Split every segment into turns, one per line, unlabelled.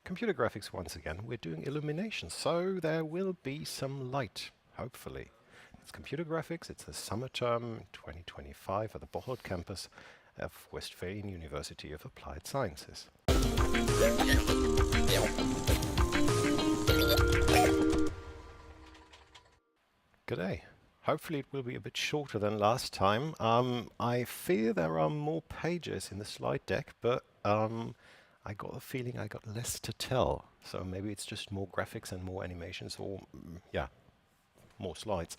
Computer graphics once again. We're doing illumination, so there will be some light, hopefully. It's computer graphics, it's the summer term 2025 at the Bocholt campus of Westphalian University of Applied Sciences. Good day. Hopefully it will be a bit shorter than last time. I fear there are more pages in the slide deck, but I got the feeling I got less to tell. So maybe it's just more graphics and more animations, or yeah, more slides.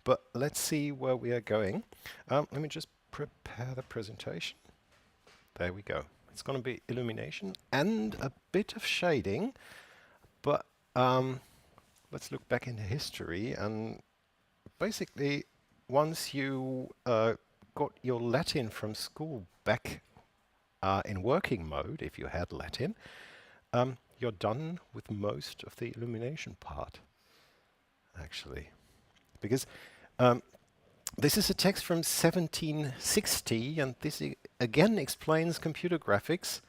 But let's see where we are going. Let me just prepare the presentation. There we go. It's going to be illumination and a bit of shading, but let's look back into history. And basically, once you got your Latin from school back in working mode, if you had Latin, you're done with most of the illumination part, actually. Because this is a text from 1760, and this again explains computer graphics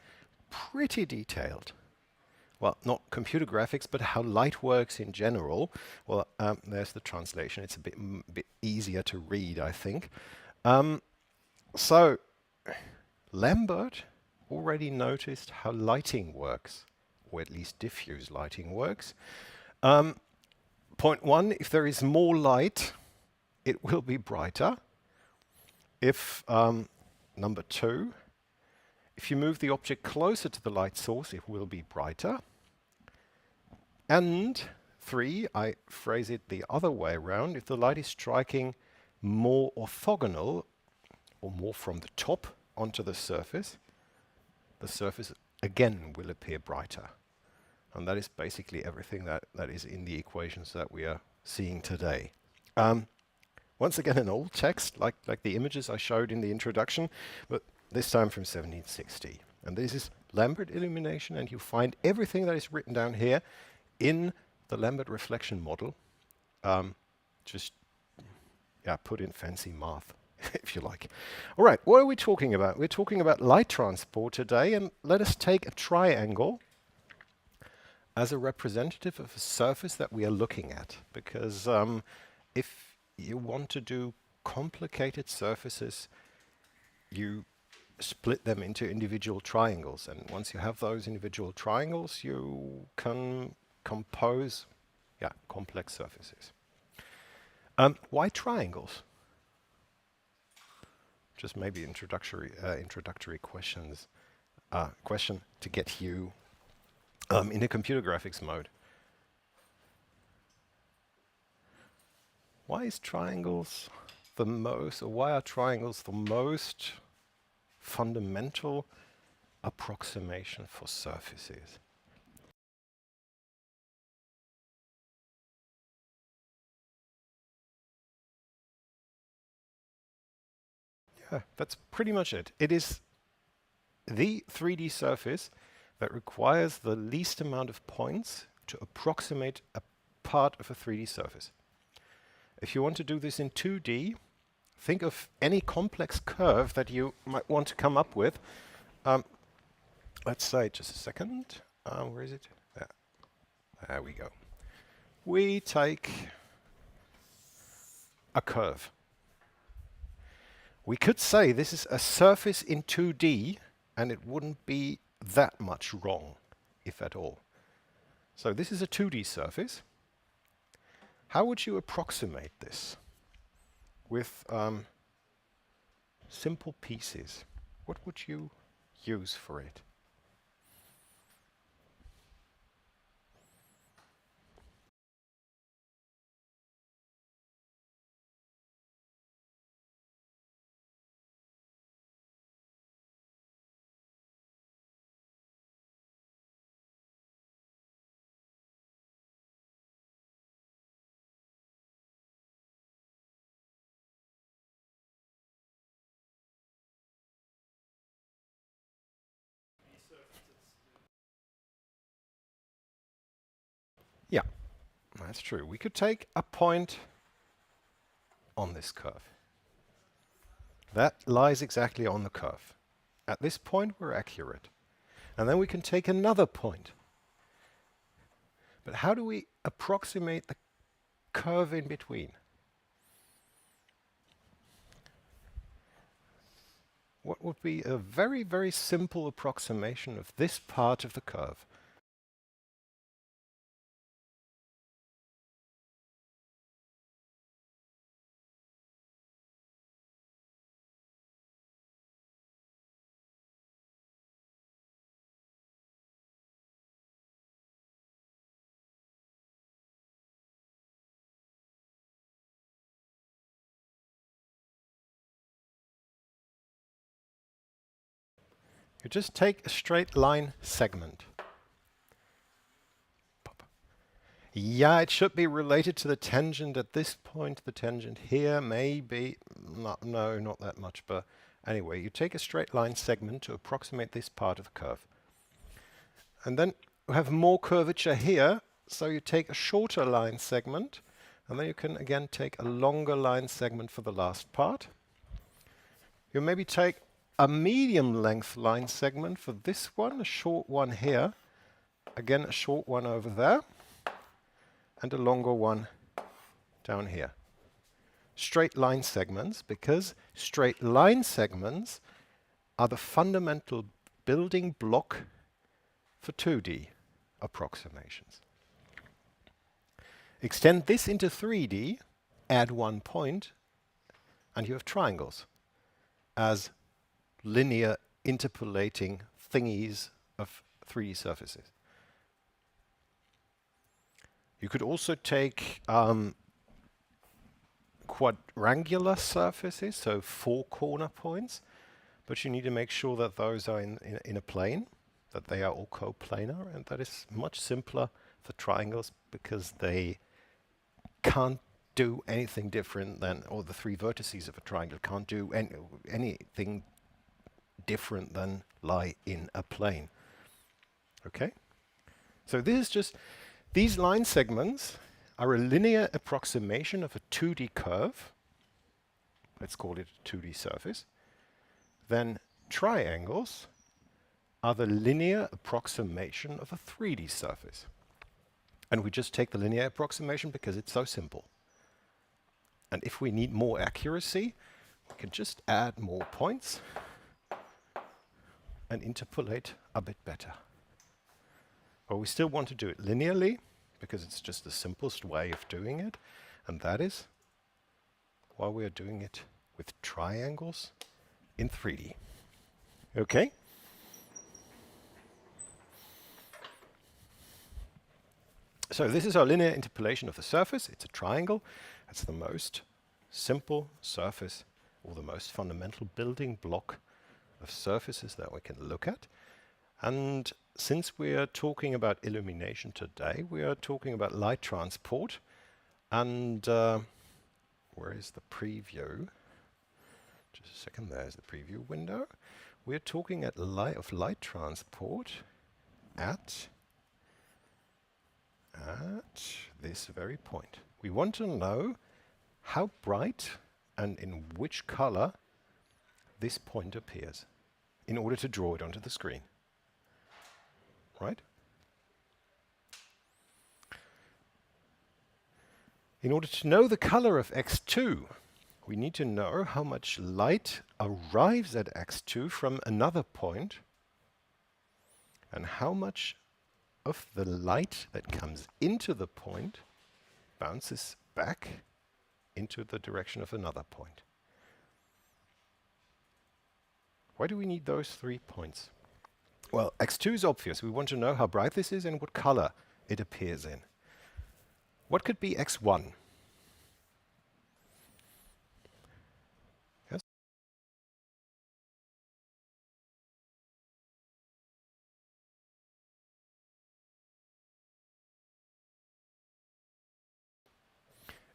pretty detailed. Well, not computer graphics, but how light works in general. Well, there's the translation. It's a bit easier to read, I think. So, Lambert already noticed how lighting works, or at least diffuse lighting works. Point one, if there is more light, it will be brighter. If, number two, if you move the object closer to the light source, it will be brighter. And three, I phrase it the other way around, if the light is striking more orthogonal, or more from the top onto the surface again will appear brighter. And that is basically everything that is in the equations that we are seeing today. Once again, an old text, like the images I showed in the introduction, but this time from 1760. And this is Lambert illumination, and you find everything that is written down here in the Lambert reflection model. Just put in fancy math, if you like. All right, what are we talking about? We're talking about light transport today, and let us take a triangle as a representative of a surface that we are looking at, because if you want to do complicated surfaces, you split them into individual triangles, and once you have those individual triangles, you can compose complex surfaces. Why triangles? Just maybe introductory questions. Question to get you in a computer graphics mode. Why is triangles the most, or why are triangles the most fundamental approximation for surfaces? Yeah, that's pretty much it. It is the 3D surface that requires the least amount of points to approximate a part of a 3D surface. If you want to do this in 2D, think of any complex curve that you might want to come up with. Let's say, just a second, where is it? There we go. We take a curve. We could say this is a surface in 2D, and it wouldn't be that much wrong, if at all. So this is a 2D surface. How would you approximate this? With simple pieces. What would you use for it? Yeah, that's true. We could take a point on this curve. That lies exactly on the curve. At this point, we're accurate. And then we can take another point But how do we approximate the curve in between? What would be a very, very simple approximation of this part of the curve? You just take a straight line segment. Yeah, it should be related to the tangent at this point. The tangent here, maybe. No, not that much. But anyway, you take a straight line segment to approximate this part of the curve. And then you have more curvature here. So you take a shorter line segment. And then you can again take a longer line segment for the last part. You maybe take a medium length line segment for this one, a short one here. Again, a short one over there. And a longer one down here. Straight line segments, because straight line segments are the fundamental building block for 2D approximations. Extend this into 3D, add 1 point, and you have triangles as linear interpolating thingies of 3D surfaces. You could also take quadrangular surfaces, so 4 corner points, but you need to make sure that those are in a plane, that they are all coplanar, and that is much simpler for triangles because they can't do anything different than, or the 3 vertices of a triangle can't do anything different than lie in a plane. Okay? So this is just, these line segments are a linear approximation of a 2D curve. Let's call it a 2D surface. Then triangles are the linear approximation of a 3D surface. And we just take the linear approximation because it's so simple. And if we need more accuracy, we can just add more points and interpolate a bit better. But we still want to do it linearly because it's just the simplest way of doing it. And that is why we are doing it with triangles in 3D. Okay? So this is our linear interpolation of the surface. It's a triangle. That's the most simple surface or the most fundamental building block of surfaces that we can look at. And since we are talking about illumination today, we are talking about light transport. And where is the preview? Just a second, there's the preview window. We're talking of light transport at this very point. We want to know how bright and in which color this point appears in order to draw it onto the screen. Right? In order to know the color of x2, we need to know how much light arrives at x2 from another point and how much of the light that comes into the point bounces back into the direction of another point. Why do we need those 3 points? Well, x2 is obvious. We want to know how bright this is and what color it appears in. What could be x1? Yes?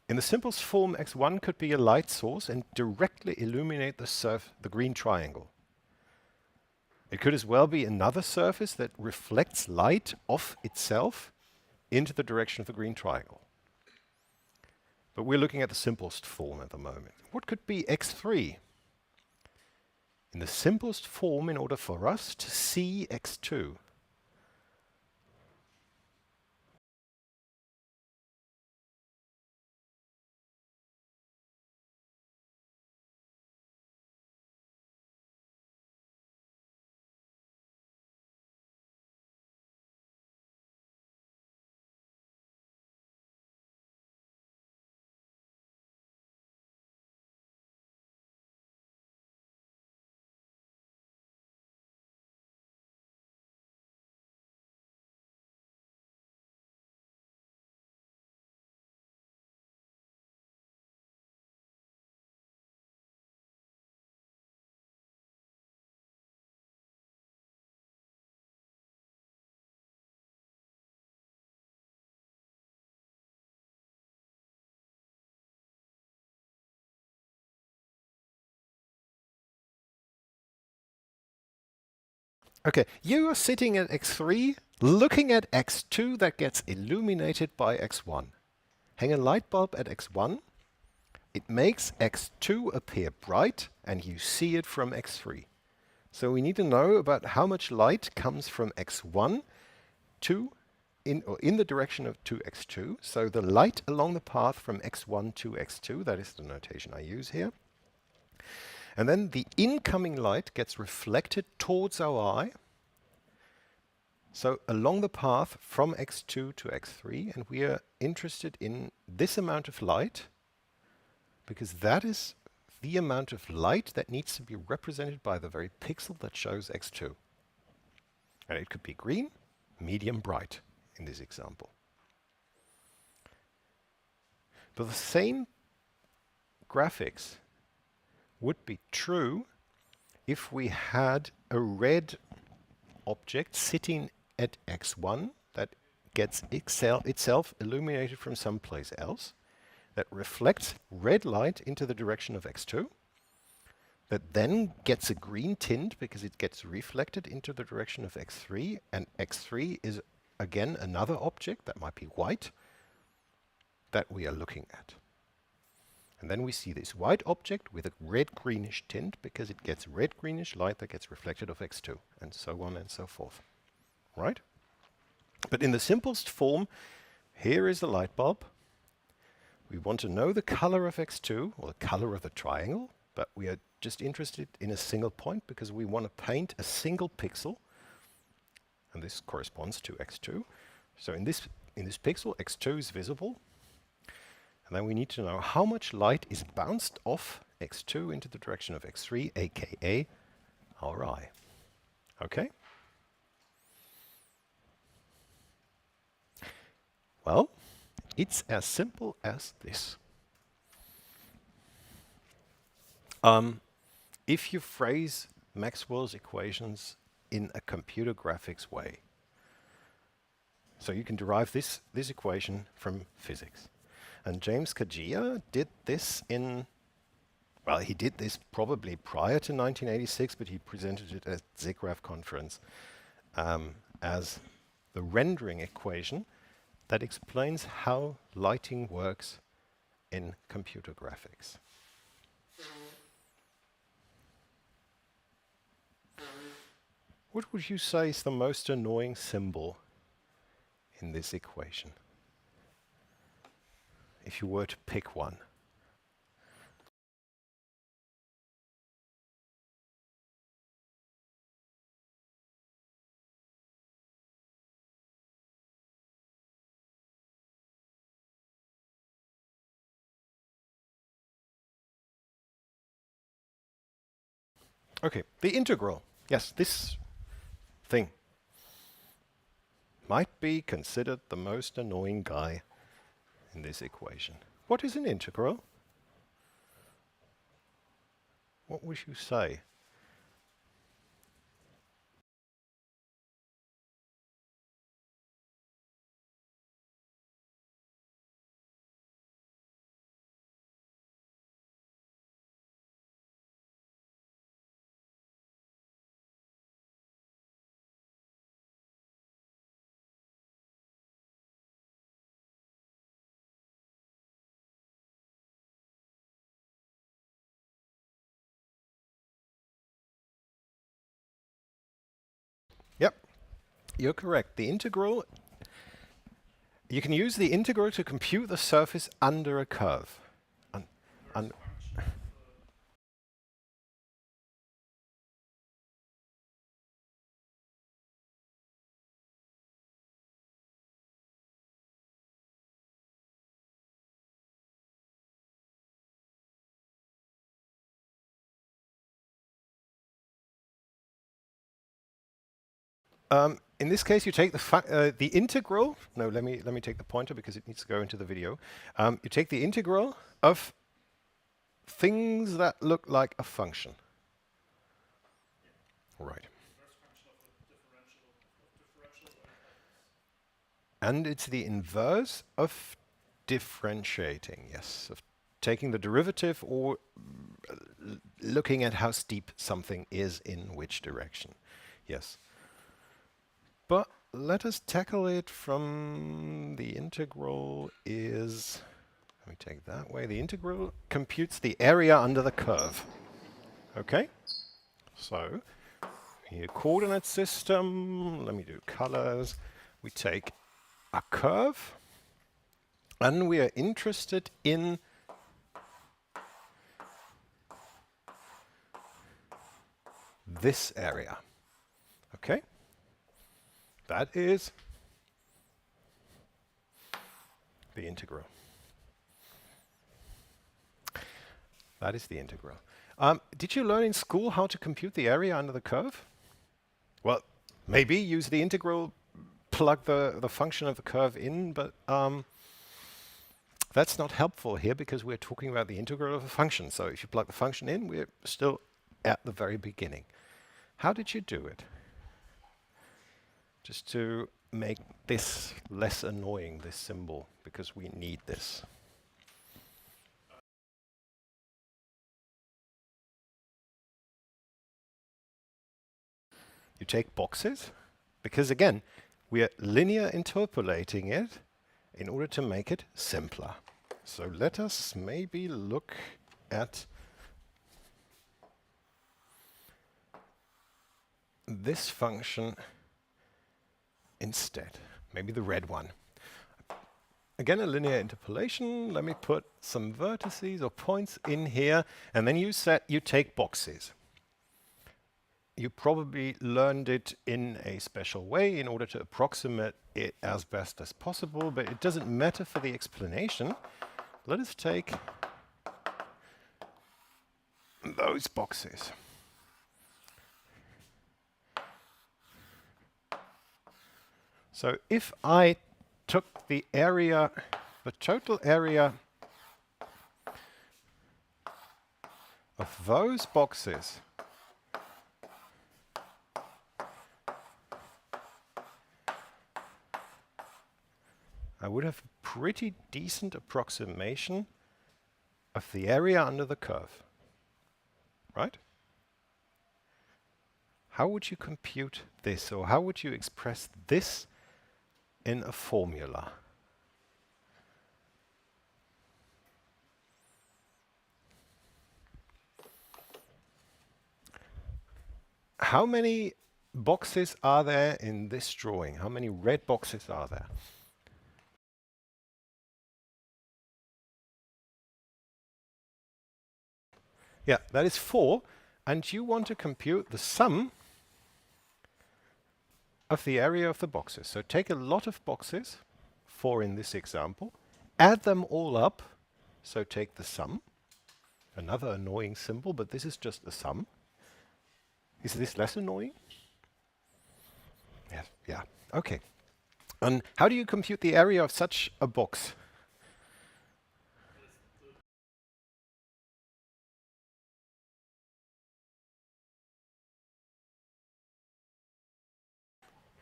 In the simplest form, x1 could be a light source and directly illuminate the green triangle. It could as well be another surface that reflects light off itself into the direction of the green triangle. But we're looking at the simplest form at the moment. What could be x3? In the simplest form, in order for us to see x2, Okay, you are sitting at x3, looking at x2 that gets illuminated by x1. Hang a light bulb at x1, it makes x2 appear bright, and you see it from x3. So we need to know about how much light comes from x1 to in the direction of to x2. So the light along the path from x1 to x2, that is the notation I use here. And then the incoming light gets reflected towards our eye. So along the path from x2 to x3, and we are interested in this amount of light, because that is the amount of light that needs to be represented by the very pixel that shows x2. And it could be green, medium, bright in this example. But the same graphics would be true if we had a red object sitting at x1 that gets itself illuminated from someplace else, that reflects red light into the direction of x2, that then gets a green tint because it gets reflected into the direction of x3, and x3 is again another object that might be white that we are looking at. And then we see this white object with a red-greenish tint because it gets red-greenish light that gets reflected off x2, and so on and so forth. Right? But in the simplest form, here is the light bulb. We want to know the color of x2, or the color of the triangle, but we are just interested in a single point because we want to paint a single pixel, and this corresponds to x2. So in this pixel, x2 is visible, and then we need to know how much light is bounced off x2 into the direction of x3, aka our eye. Okay? Well, it's as simple as this. If you phrase Maxwell's equations in a computer graphics way, so you can derive this equation from physics. And James Kajiya did this well, he did this probably prior to 1986, but he presented it at ZigGraph conference as the rendering equation that explains how lighting works in computer graphics. What would you say is the most annoying symbol in this equation, if you were to pick one? Okay, the integral. Yes, this thing might be considered the most annoying guy in this equation. What is an integral? What would you say? Yep, you're correct. The integral, you can use the integral to compute the surface under a curve. In this case, you take the integral. No, let me take the pointer because it needs to go into the video. You take the integral of things that look like a function. Right. And it's the inverse of differentiating, yes, of taking the derivative or looking at how steep something is in which direction. Yes. But let us tackle it from the integral is, let me take that way, the integral computes the area under the curve. Okay? So, here coordinate system, let me do colors. We take a curve, and we are interested in this area. Okay? That is the integral. That is the integral. Did you learn in school how to compute the area under the curve? Well, maybe use the integral, plug the function of the curve in, but that's not helpful here because we're talking about the integral of a function. So if you plug the function in, we're still at the very beginning. How did you do it? Just to make this less annoying, this symbol, because we need this. You take boxes, because again, we are linear interpolating it in order to make it simpler. So let us maybe look at this function instead, maybe the red one. Again, a linear interpolation. Let me put some vertices or points in here, and then you take boxes. You probably learned it in a special way in order to approximate it as best as possible, but it doesn't matter for the explanation. Let us take those boxes. So if I took the area, the total area of those boxes, I would have a pretty decent approximation of the area under the curve, right? How would you compute this, or how would you express this in a formula? How many boxes are there in this drawing? How many red boxes are there? Yeah, that is 4, and you want to compute the sum of the area of the boxes. So take a lot of boxes, 4 in this example, add them all up, so take the sum. Another annoying symbol, but this is just a sum. Is this less annoying? Yes, yeah, okay. And how do you compute the area of such a box?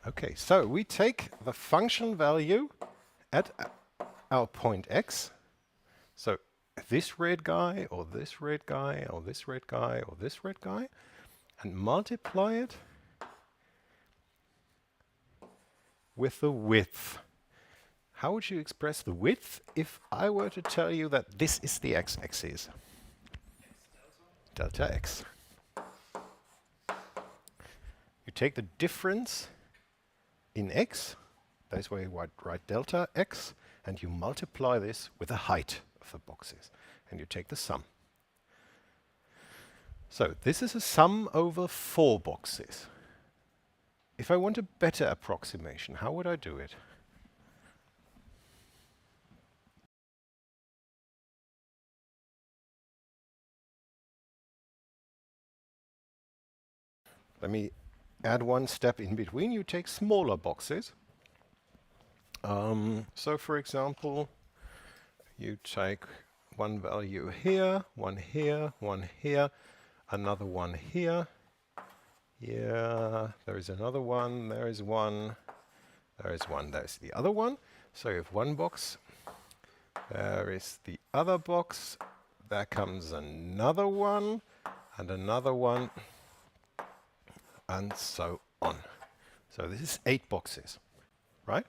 Okay, so we take the function value at our point x. So this red guy, or this red guy, or this red guy, or this red guy, and multiply it with the width. How would you express the width if I were to tell you that this is the x-axis? Delta x. You take the difference in x, that is where you write delta x, and you multiply this with the height of the boxes, and you take the sum. So this is a sum over 4 boxes. If I want a better approximation, how would I do it? Let me add one step in between. You take smaller boxes. So for example, you take one value here, one here, one here, another one here. Yeah, there is another one, there is one, there is one, there's the other one. So you have one box, there is the other box, there comes another one, and so on. So this is 8 boxes, right?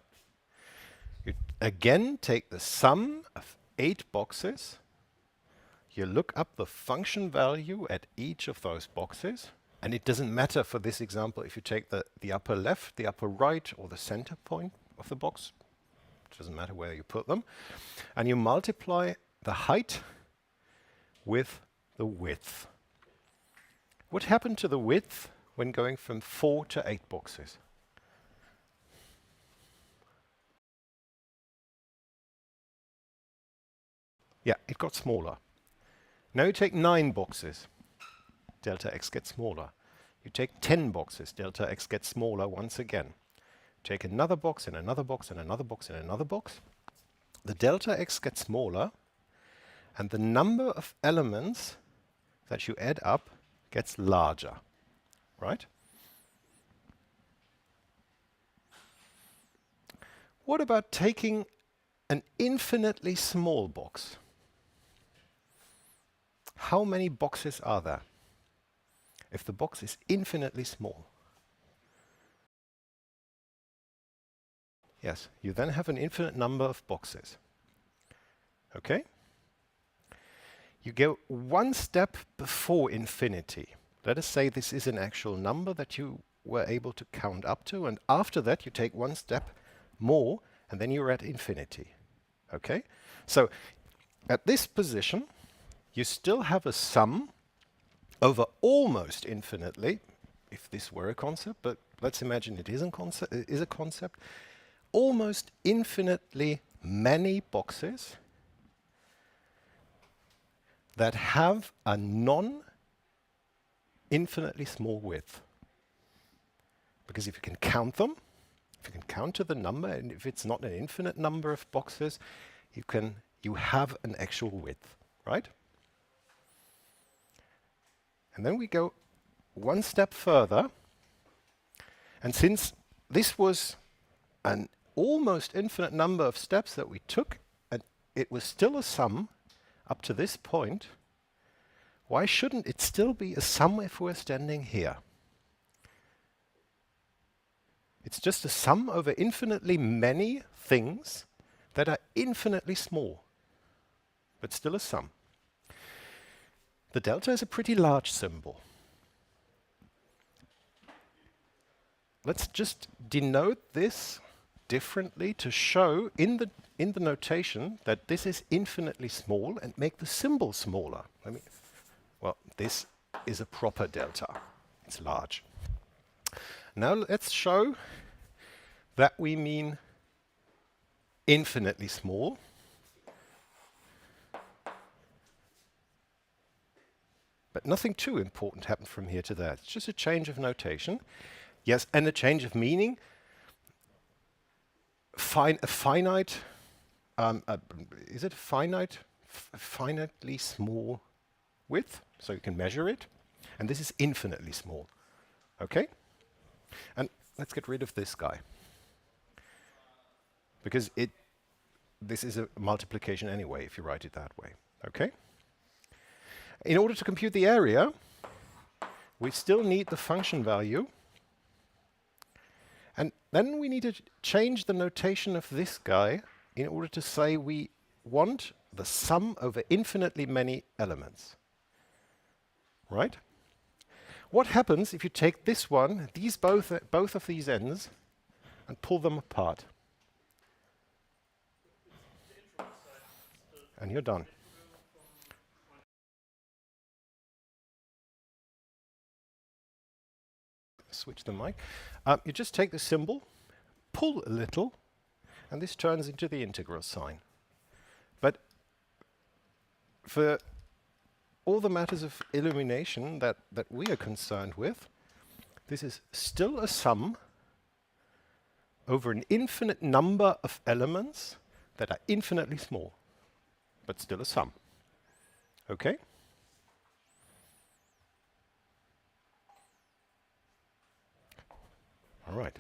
You again take the sum of 8 boxes. You look up the function value at each of those boxes. And it doesn't matter for this example if you take the upper left, the upper right, or the center point of the box. It doesn't matter where you put them. And you multiply the height with the width. What happened to the width when going from 4 to 8 boxes? Yeah, it got smaller. Now you take 9 boxes. Delta x gets smaller. You take 10 boxes, delta x gets smaller once again. Take another box and another box and another box and another box. The delta x gets smaller, and the number of elements that you add up gets larger, right? What about taking an infinitely small box? How many boxes are there? If the box is infinitely small. Yes, you then have an infinite number of boxes. Okay? You go one step before infinity. Let us say this is an actual number that you were able to count up to, and after that you take one step more, and then you're at infinity. Okay? So at this position, you still have a sum over almost infinitely, if this were a concept, but let's imagine it is a concept, almost infinitely many boxes that have a non-infinitely small width. Because if you can count them, if you can count to the number, and if it's not an infinite number of boxes, you have an actual width, right? And then we go one step further, and since this was an almost infinite number of steps that we took, and it was still a sum up to this point, why shouldn't it still be a sum if we're standing here? It's just a sum over infinitely many things that are infinitely small, but still a sum. The delta is a pretty large symbol. Let's just denote this differently to show in the notation that this is infinitely small and make the symbol smaller. Well, this is a proper delta. It's large. Now let's show that we mean infinitely small. But nothing too important happened from here to there. It's just a change of notation. Yes, and a change of meaning. A finite, is it a finitely small width? So you can measure it. And this is infinitely small. Okay? And let's get rid of this guy. Because this is a multiplication anyway, if you write it that way. Okay? In order to compute the area, we still need the function value. And then we need to change the notation of this guy in order to say we want the sum over infinitely many elements. Right? What happens if you take this one, both of these ends, and pull them apart? And you're done. Switch the mic. You just take the symbol, pull a little, and this turns into the integral sign. But for all the matters of illumination that we are concerned with, this is still a sum over an infinite number of elements that are infinitely small, but still a sum. Okay? All right.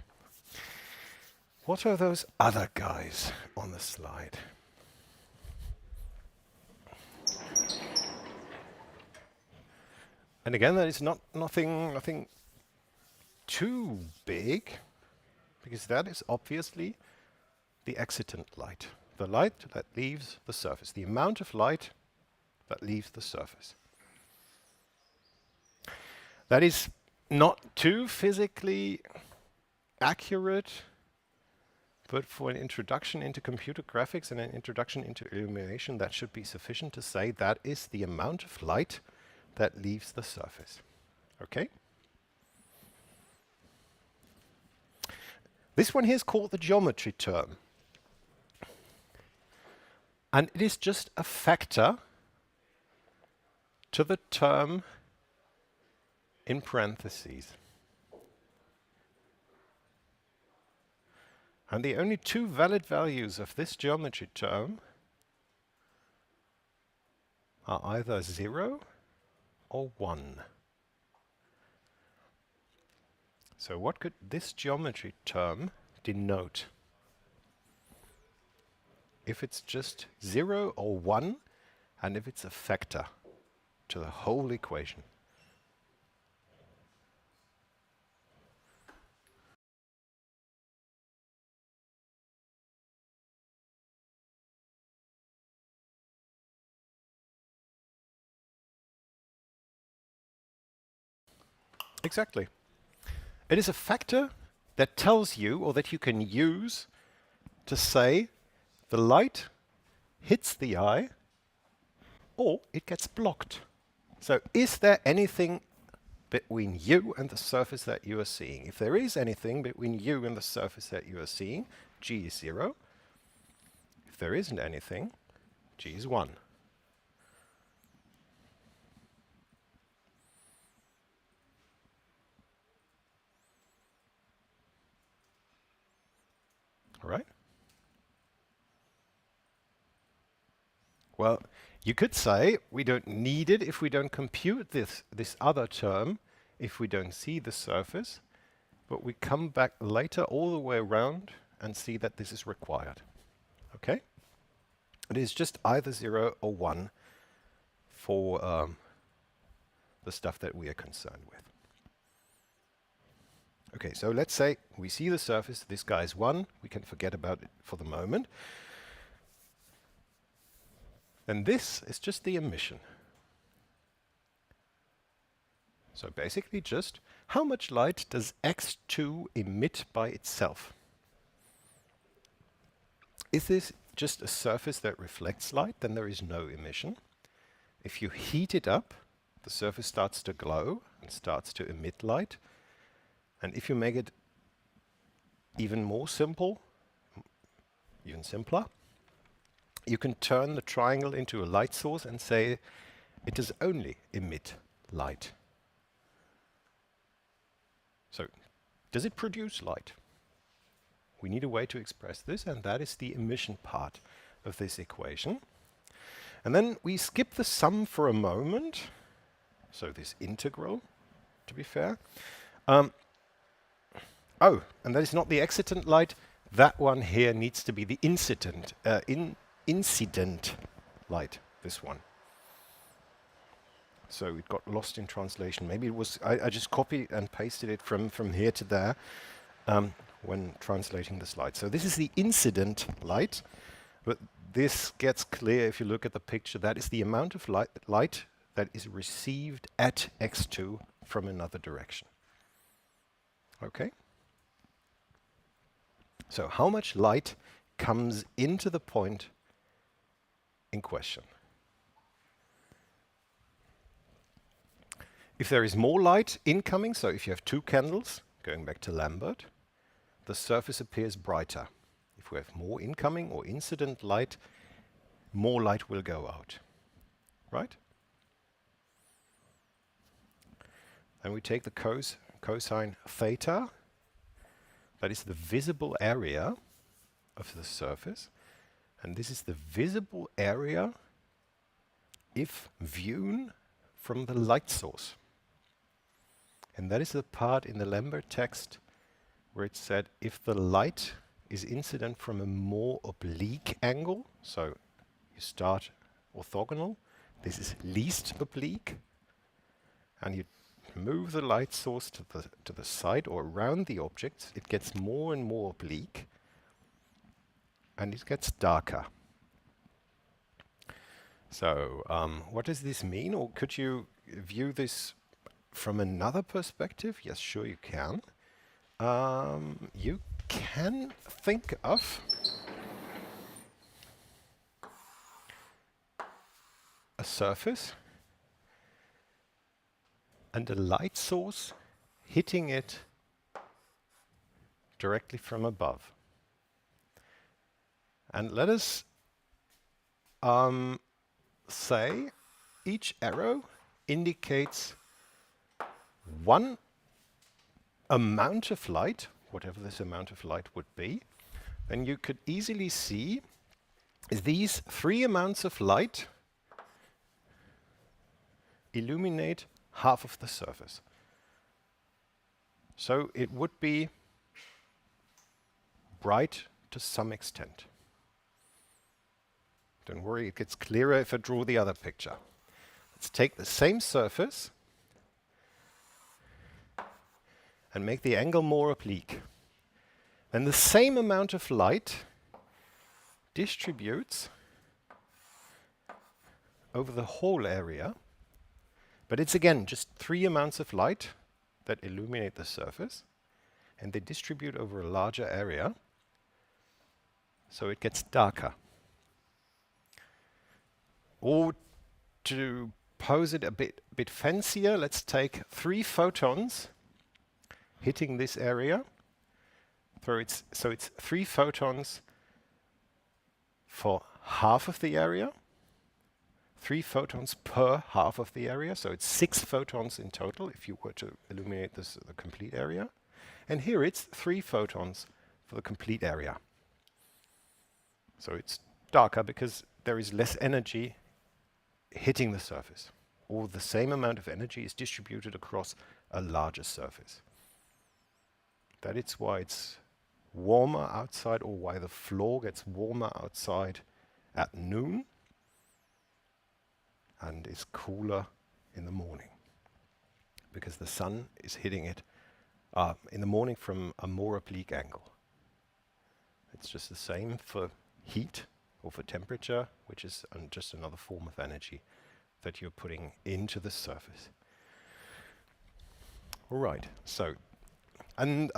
What are those other guys on the slide? And again, that is nothing too big. because that is obviously the excitant light, the light that leaves the surface, the amount of light that leaves the surface. That is not too physically accurate, but for an introduction into computer graphics and an introduction into illumination, that should be sufficient to say that is the amount of light that leaves the surface. Okay? This one here is called the geometry term. And it is just a factor to the term in parentheses. And the only two valid values of this geometry term are either 0 or 1. So what could this geometry term denote? If it's just 0 or 1, and if it's a factor to the whole equation. Exactly. It is a factor that tells you, or that you can use to say the light hits the eye or it gets blocked. So is there anything between you and the surface that you are seeing? If there is anything between you and the surface that you are seeing, G is 0. If there isn't anything, G is 1. All right? Well, you could say we don't need it if we don't compute this other term, if we don't see the surface, but we come back later all the way around and see that this is required. Okay? It is just either 0 or 1 for the stuff that we are concerned with. Okay, so let's say we see the surface, this guy is 1, we can forget about it for the moment. And this is just the emission. So basically just how much light does X2 emit by itself? Is this just a surface that reflects light? Then there is no emission. If you heat it up, the surface starts to glow and starts to emit light. And if you make it even more simple, even simpler, you can turn the triangle into a light source and say it does only emit light. So, does it produce light? We need a way to express this, and that is the emission part of this equation. And then we skip the sum for a moment, so this integral, to be fair. Oh, and that is not the excitant light. That one here needs to be the incident light, this one. So it got lost in translation. Maybe it was, I just copied and pasted it from here to there when translating the slide. So this is the incident light, but this gets clear if you look at the picture. That is the amount of light that is received at x2 from another direction. Okay? So how much light comes into the point in question? If there is more light incoming, so if you have two candles, going back to Lambert, the surface appears brighter. If we have more incoming or incident light, more light will go out. Right? And we take the cosine theta. That is the visible area of the surface. And this is the visible area if viewed from the light source. And that is the part in the Lambert text where it said if the light is incident from a more oblique angle, so you start orthogonal, this is least oblique, and you move the light source to the side or around the object, it gets more and more oblique, and it gets darker. So what does this mean? Or could you view this from another perspective? Yes, sure you can. You can think of a surface and a light source hitting it directly from above. And let us say each arrow indicates one amount of light, whatever this amount of light would be. Then you could easily see these three amounts of light illuminate half of the surface. So it would be bright to some extent. Don't worry, it gets clearer if I draw the other picture. Let's take the same surface and make the angle more oblique. Then the same amount of light distributes over the whole area, but it's again just three amounts of light that illuminate the surface, and they distribute over a larger area, so it gets darker. Or to pose it a bit fancier, let's take 3 photons hitting this area. So it's 3 photons for half of the area, 3 photons per half of the area, so it's 6 photons in total if you were to illuminate the complete area. And here it's 3 photons for the complete area. So it's darker because there is less energy hitting the surface, or the same amount of energy is distributed across a larger surface. That is why it's warmer outside, or why the floor gets warmer outside at noon and is cooler in the morning, because the sun is hitting it in the morning from a more oblique angle. It's just the same for heat or for temperature, which is just another form of energy that you're putting into the surface. All right, so, and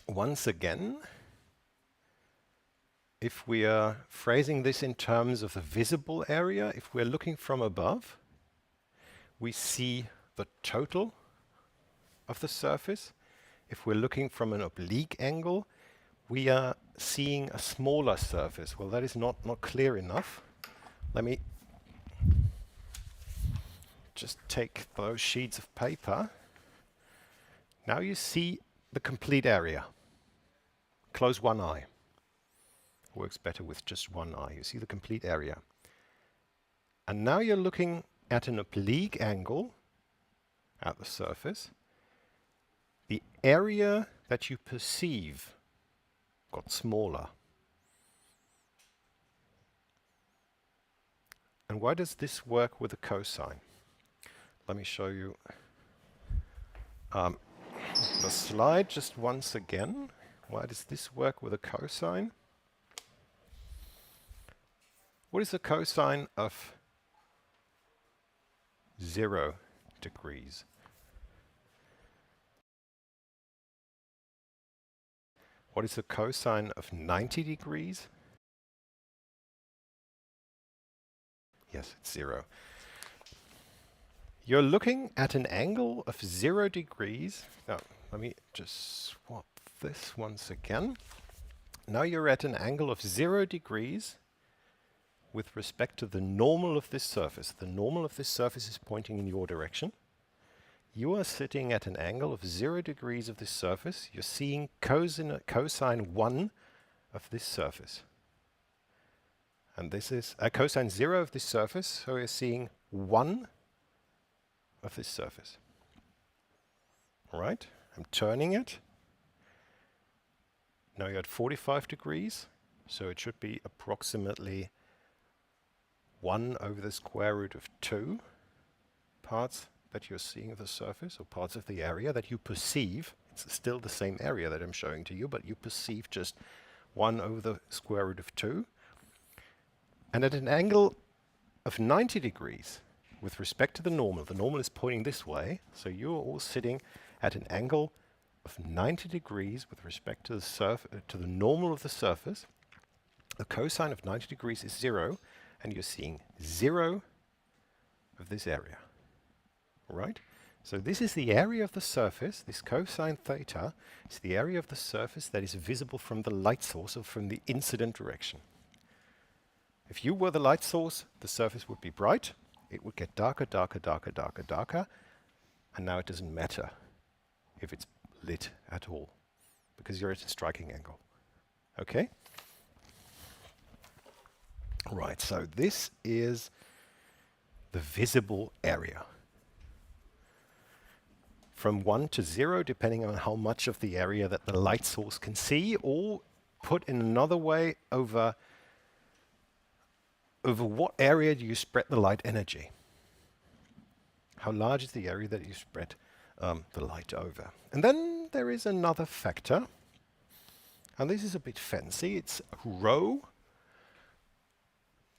once again, if we are phrasing this in terms of the visible area, if we're looking from above, we see the total of the surface. If we're looking from an oblique angle, we are seeing a smaller surface. Well, that is not clear enough. Let me just take those sheets of paper. Now you see the complete area. Close one eye. Works better with just one eye. You see the complete area. And now you're looking at an oblique angle at the surface. The area that you perceive got smaller. And why does this work with a cosine? Let me show you the slide just once again. Why does this work with a cosine? What is the cosine of 0 degrees? What is the cosine of 90 degrees? Yes, it's 0. You're looking at an angle of 0 degrees. Now, let me just swap this once again. Now you're at an angle of 0 degrees with respect to the normal of this surface. The normal of this surface is pointing in your direction. You are sitting at an angle of 0 degrees of this surface. You're seeing cosine 1 of this surface. And this is cosine 0 of this surface, so you're seeing 1 of this surface. All right, I'm turning it. Now you're at 45 degrees, so it should be approximately 1 over the square root of 2 parts that you're seeing of the surface, or parts of the area that you perceive. It's still the same area that I'm showing to you, but you perceive just 1 over the square root of 2. And at an angle of 90 degrees with respect to the normal is pointing this way, so you're all sitting at an angle of 90 degrees with respect to the normal of the surface. The cosine of 90 degrees is 0, and you're seeing 0 of this area. Right? So this is the area of the surface. This cosine theta is the area of the surface that is visible from the light source, or from the incident direction. If you were the light source, the surface would be bright. It would get darker, darker, darker, darker, darker. And now it doesn't matter if it's lit at all, because you're at a striking angle. Okay? Right, so this is the visible area. From 1 to 0, depending on how much of the area that the light source can see, or put in another way, over what area do you spread the light energy? How large is the area that you spread the light over? And then there is another factor, and this is a bit fancy. It's rho,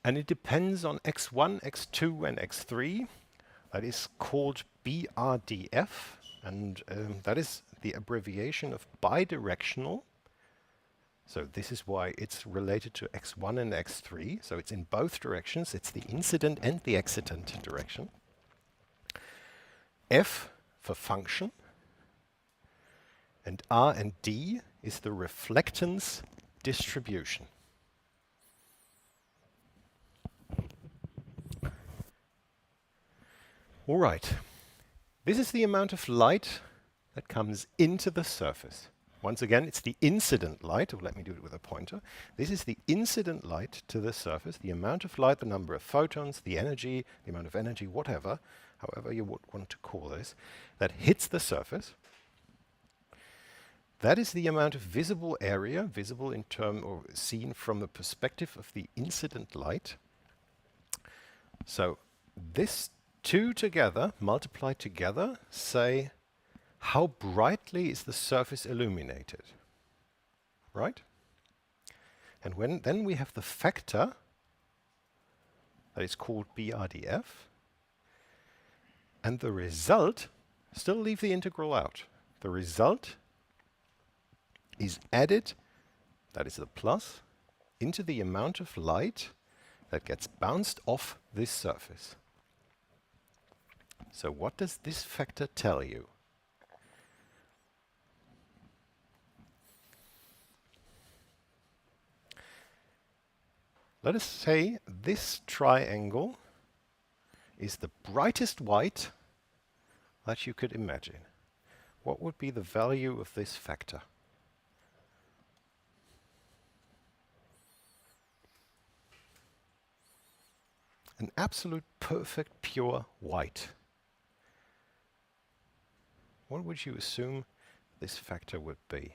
and it depends on x1, x2, and x3. That is called BRDF, and that is the abbreviation of bidirectional. So this is why it's related to x1 and x3. So it's in both directions. It's the incident and the excitant direction. F for function. And R and D is the reflectance distribution. All right. This is the amount of light that comes into the surface. Once again, it's the incident light, or let me do it with a pointer. This is the incident light to the surface, the amount of light, the number of photons, the energy, the amount of energy, whatever, however you would want to call this, that hits the surface. That is the amount of visible area, visible in term or seen from the perspective of the incident light. So this two together, multiplied together, say how brightly is the surface illuminated, right? And then we have the factor that is called BRDF, and the result, still leave the integral out, the result is added, that is the plus, into the amount of light that gets bounced off this surface. So what does this factor tell you? Let us say this triangle is the brightest white that you could imagine. What would be the value of this factor? An absolute perfect pure white. What would you assume this factor would be?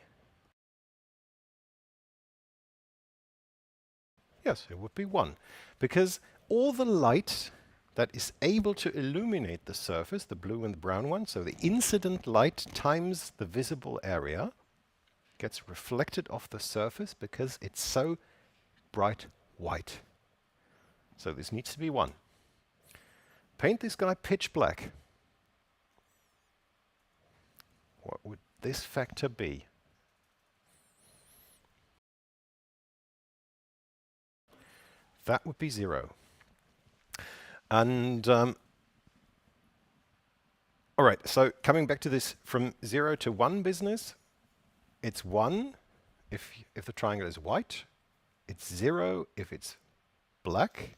Yes, it would be 1, because all the light that is able to illuminate the surface, the blue and the brown one, so the incident light times the visible area, gets reflected off the surface because it's so bright white. So this needs to be 1. Paint this guy pitch black. What would this factor be? That would be 0. And all right, so coming back to this from 0 to 1 business, it's 1 if the triangle is white, it's 0 if it's black.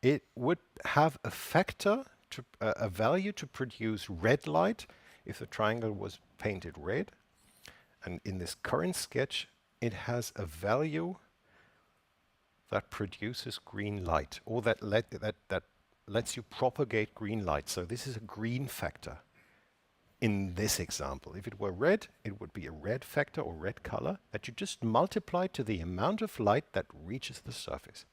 It would have a factor, a value to produce red light if the triangle was painted red. And in this current sketch, it has a value that produces green light, or that lets you propagate green light. So this is a green factor in this example. If it were red, it would be a red factor or red color that you just multiply to the amount of light that reaches the surface.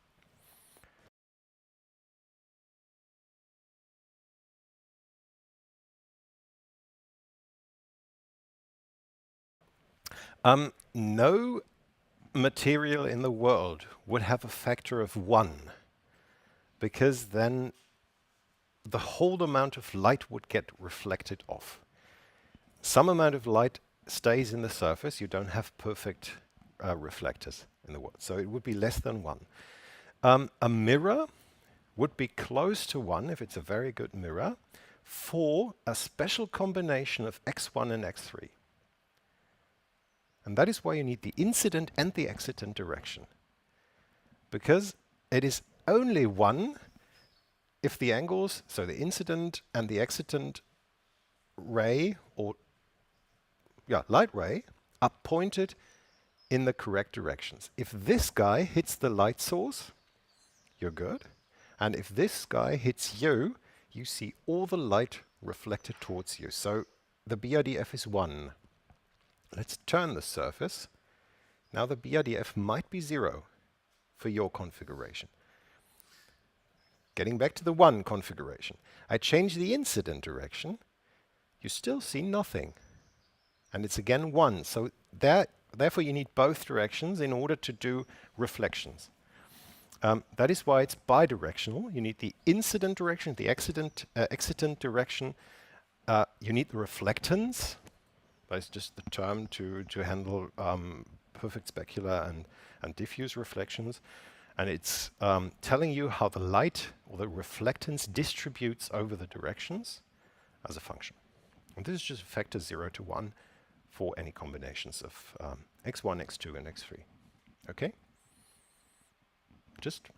No material in the world would have a factor of 1, because then the whole amount of light would get reflected off. Some amount of light stays in the surface. You don't have perfect reflectors in the world, so it would be less than 1. A mirror would be close to 1 if it's a very good mirror for a special combination of x1 and x3. And that is why you need the incident and the excitant direction. Because it is only 1 if the angles, so the incident and the excitant ray, or light ray, are pointed in the correct directions. If this guy hits the light source, you're good. And if this guy hits you, you see all the light reflected towards you. So the BRDF is 1. Let's turn the surface. Now the BRDF might be 0 for your configuration. Getting back to the 1 configuration. I change the incident direction. You still see nothing. And it's again 1. So therefore you need both directions in order to do reflections. That is why it's bidirectional. You need the incident direction, the excitant direction. You need the reflectance. That's just the term to handle perfect specular and diffuse reflections. And it's telling you how the light or the reflectance distributes over the directions as a function. And this is just a factor 0 to 1 for any combinations of x1, x2, and x3. Okay? Just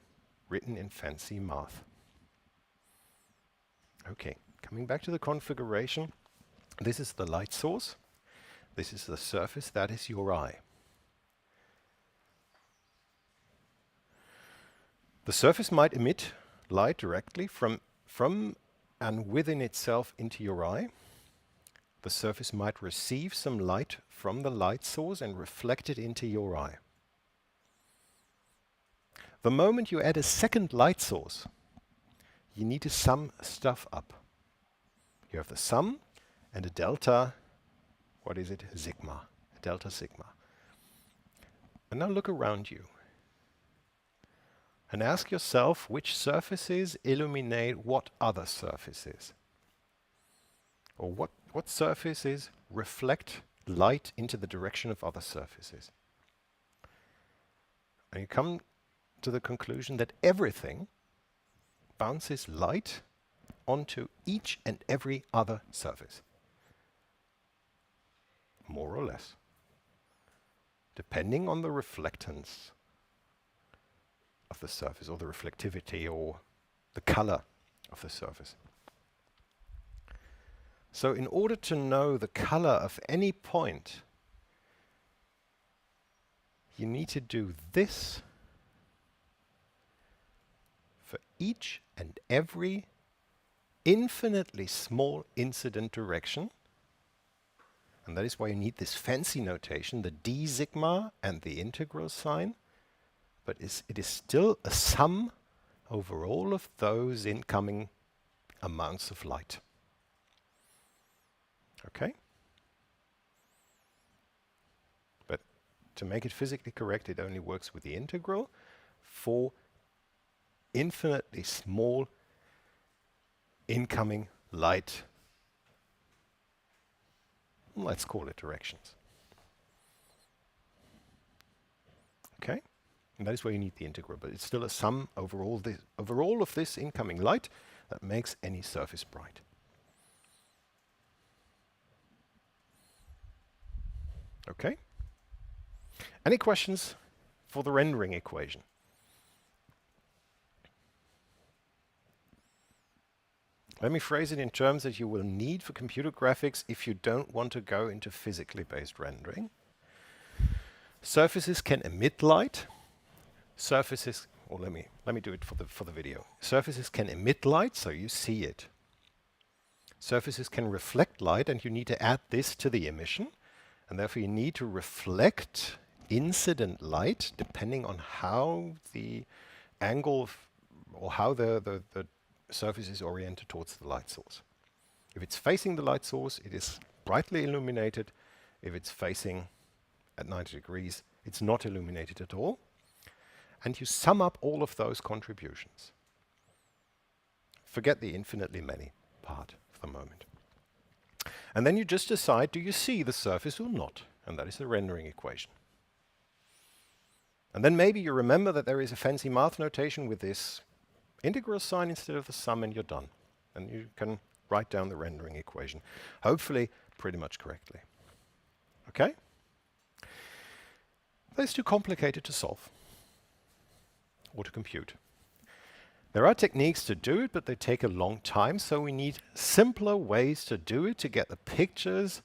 written in fancy math. Okay, coming back to the configuration. This is the light source. This is the surface. That is your eye. The surface might emit light directly from and within itself into your eye. The surface might receive some light from the light source and reflect it into your eye. The moment you add a second light source, you need to sum stuff up. You have the sum and a delta, what is it? Sigma, a delta sigma. And now look around you and ask yourself which surfaces illuminate what other surfaces. Or what surfaces reflect light into the direction of other surfaces. And you come to the conclusion that everything bounces light onto each and every other surface. More or less. Depending on the reflectance of the surface, or the reflectivity, or the color of the surface. So in order to know the color of any point, you need to do this for each and every infinitely small incident direction. And that is why you need this fancy notation, the d sigma and the integral sign. But it is still a sum over all of those incoming amounts of light. Okay? But to make it physically correct, it only works with the integral for infinitely small incoming light. Let's call it directions. Okay? And that is where you need the integral, but it's still a sum over all of this incoming light that makes any surface bright. Okay? Any questions for the rendering equation? Let me phrase it in terms that you will need for computer graphics if you don't want to go into physically based rendering. Surfaces can emit light. Surfaces, or let me do it for the video. Surfaces can emit light, so you see it. Surfaces can reflect light, and you need to add this to the emission. And therefore you need to reflect incident light depending on how the angle or how the surface is oriented towards the light source. If it's facing the light source, it is brightly illuminated. If it's facing at 90 degrees, it's not illuminated at all. And you sum up all of those contributions. Forget the infinitely many part for the moment. And then you just decide, do you see the surface or not? And that is the rendering equation. And then maybe you remember that there is a fancy math notation with this integral sign instead of the sum, and you're done. And you can write down the rendering equation, hopefully pretty much correctly. Okay? That's too complicated to solve or to compute. There are techniques to do it, but they take a long time, so we need simpler ways to do it to get the pictures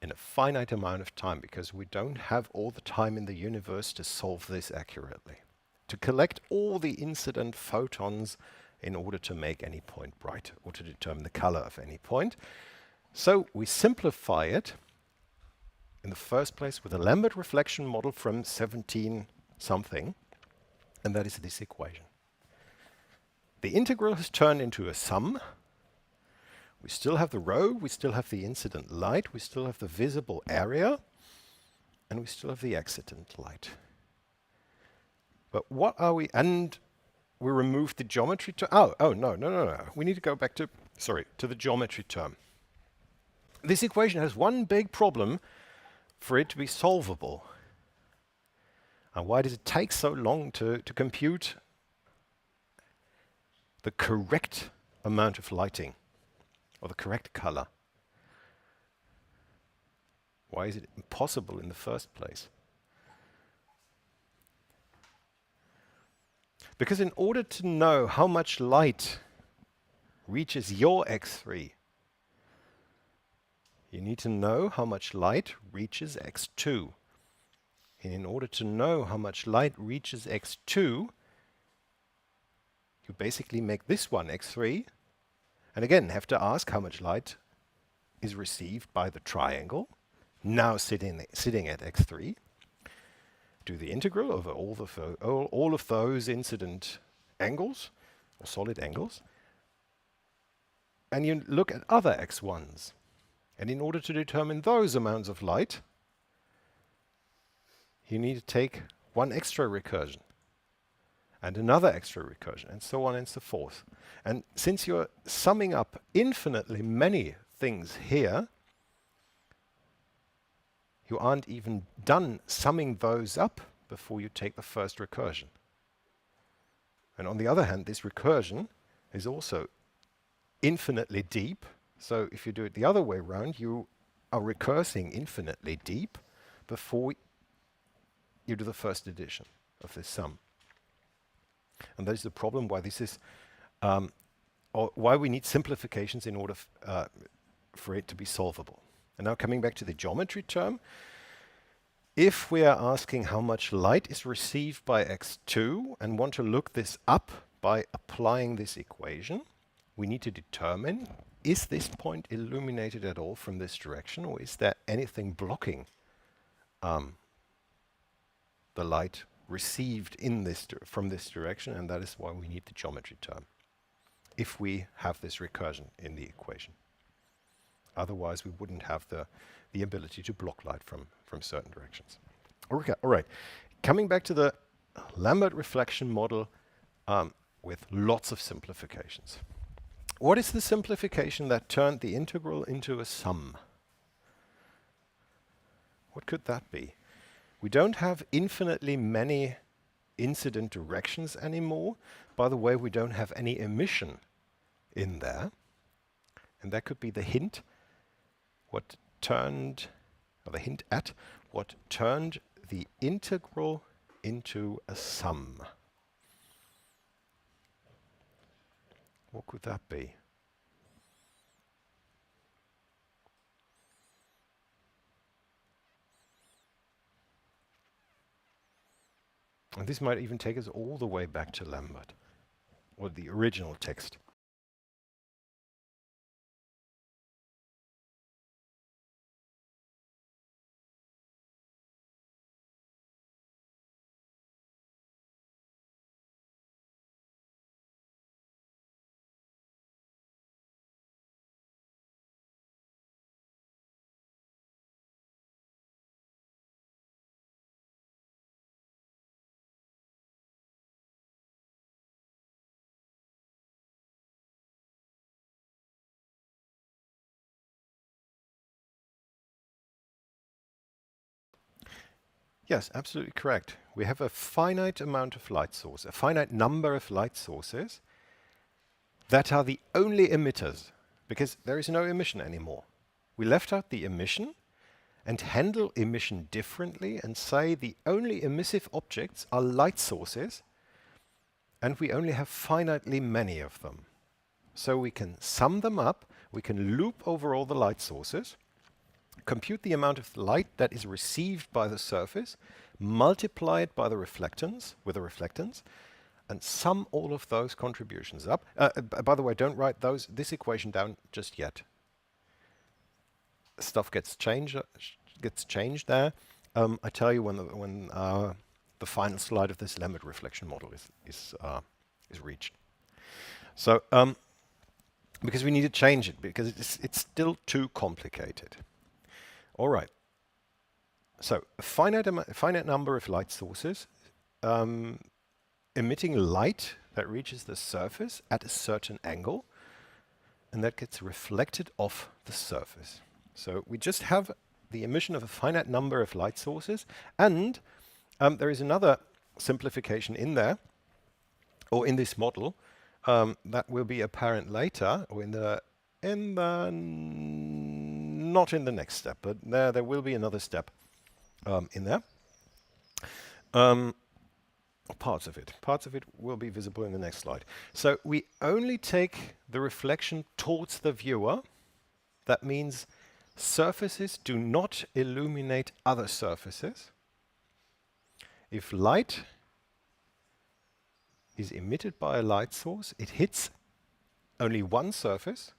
in a finite amount of time, because we don't have all the time in the universe to solve this accurately, to collect all the incident photons in order to make any point bright or to determine the color of any point. So we simplify it in the first place with a Lambert reflection model from 17 something, and that is this equation. The integral has turned into a sum. We still have the rho, we still have the incident light, we still have the visible area, and we still have the excitant light. But what are we, and we removed the geometry term. No. We need to go back to, to the geometry term. This equation has one big problem for it to be solvable. And why does it take so long to compute the correct amount of lighting or the correct color? Why is it impossible in the first place? Because in order to know how much light reaches your X3, you need to know how much light reaches X2. And in order to know how much light reaches X2, you basically make this one X3, and again have to ask how much light is received by the triangle, now sitting at X3. Do the integral over all of those incident angles, or solid angles, and you look at other X1s. And in order to determine those amounts of light, you need to take one extra recursion and another extra recursion, and so on and so forth. And since you're summing up infinitely many things here, you aren't even done summing those up before you take the first recursion. And on the other hand, this recursion is also infinitely deep. So if you do it the other way around, you are recursing infinitely deep before you do the first addition of this sum. And that is the problem why this is, or why we need simplifications in order for it to be solvable. And now coming back to the geometry term, if we are asking how much light is received by X2 and want to look this up by applying this equation, we need to determine, is this point illuminated at all from this direction, or is there anything blocking the light received in this from this direction? And that is why we need the geometry term, if we have this recursion in the equation. Otherwise, we wouldn't have the ability to block light from certain directions. Okay, all right. Coming back to the Lambert reflection model with lots of simplifications. What is the simplification that turned the integral into a sum? What could that be? We don't have infinitely many incident directions anymore. By the way, we don't have any emission in there. And that could be the hint what turned, or the hint at what turned the integral into a sum. What could that be? And this might even take us all the way back to Lambert, or the original text. Yes, absolutely correct. We have a finite amount of light source, a finite number of light sources that are the only emitters, because there is no emission anymore. We left out the emission and handle emission differently and say the only emissive objects are light sources, and we only have finitely many of them. So we can sum them up, we can loop over all the light sources, compute the amount of light that is received by the surface, multiply it by the reflectance, with the reflectance, and sum all of those contributions up. By the way, don't write this equation down just yet. Stuff gets changed there. I tell you when the final slide of this Lambert reflection model is reached. So because we need to change it because it's still too complicated. All right. So a finite number of light sources emitting light that reaches the surface at a certain angle, and that gets reflected off the surface. So we just have the emission of a finite number of light sources, and there is another simplification in there, or in this model, that will be apparent later, or not in the next step, but there will be another step in there. Parts of it will be visible in the next slide. So we only take the reflection towards the viewer. That means surfaces do not illuminate other surfaces. If light is emitted by a light source, it hits only one surface,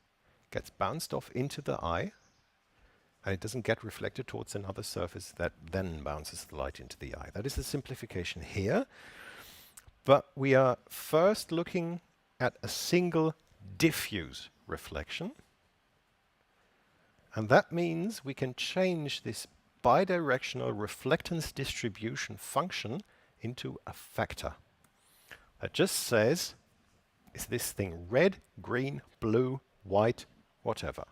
gets bounced off into the eye, and it doesn't get reflected towards another surface that then bounces the light into the eye. That is the simplification here. But we are first looking at a single diffuse reflection. And that means we can change this bidirectional reflectance distribution function into a factor. That just says, is this thing red, green, blue, white, whatever.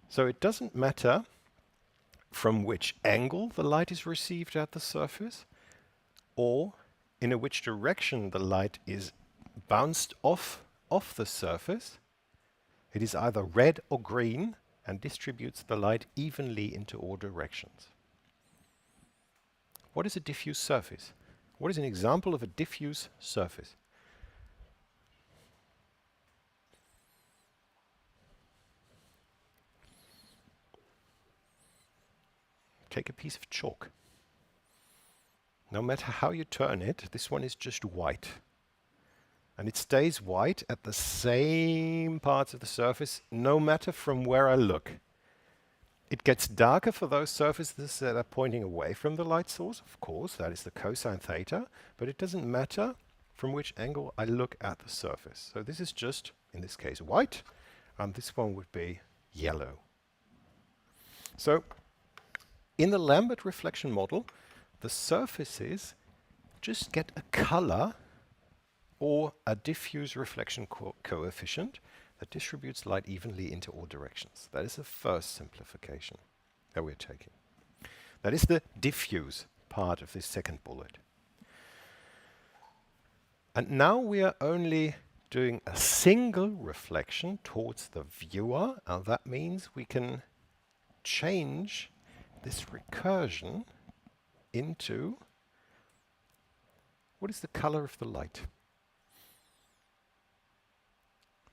So it doesn't matter from which angle the light is received at the surface, or in which direction the light is bounced off the surface. It is either red or green and distributes the light evenly into all directions. What is a diffuse surface? What is an example of a diffuse surface? Take a piece of chalk. No matter how you turn it, this one is just white. And it stays white at the same parts of the surface, no matter from where I look. It gets darker for those surfaces that are pointing away from the light source, of course, that is the cosine theta, but it doesn't matter from which angle I look at the surface. So this is just, in this case, white, and this one would be yellow. So in the Lambert reflection model, the surfaces just get a color or a diffuse reflection coefficient that distributes light evenly into all directions. That is the first simplification that we're taking. That is the diffuse part of this second bullet. And now we are only doing a single reflection towards the viewer, and that means we can change this recursion into what is the color of the light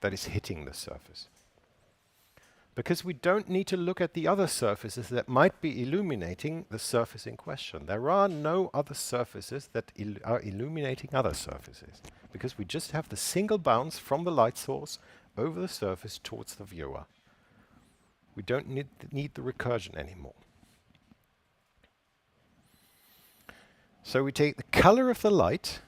that is hitting the surface. Because we don't need to look at the other surfaces that might be illuminating the surface in question. There are no other surfaces that are illuminating other surfaces, because we just have the single bounce from the light source over the surface towards the viewer. We don't need the recursion anymore. So we take the color of the light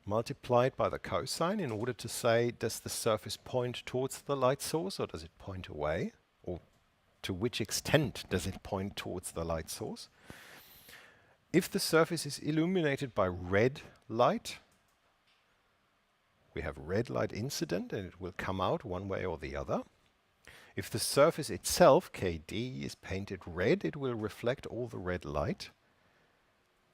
multiplied by the cosine in order to say, does the surface point towards the light source or does it point away? Or to which extent does it point towards the light source? If the surface is illuminated by red light, we have red light incident and it will come out one way or the other. If the surface itself, KD, is painted red, it will reflect all the red light.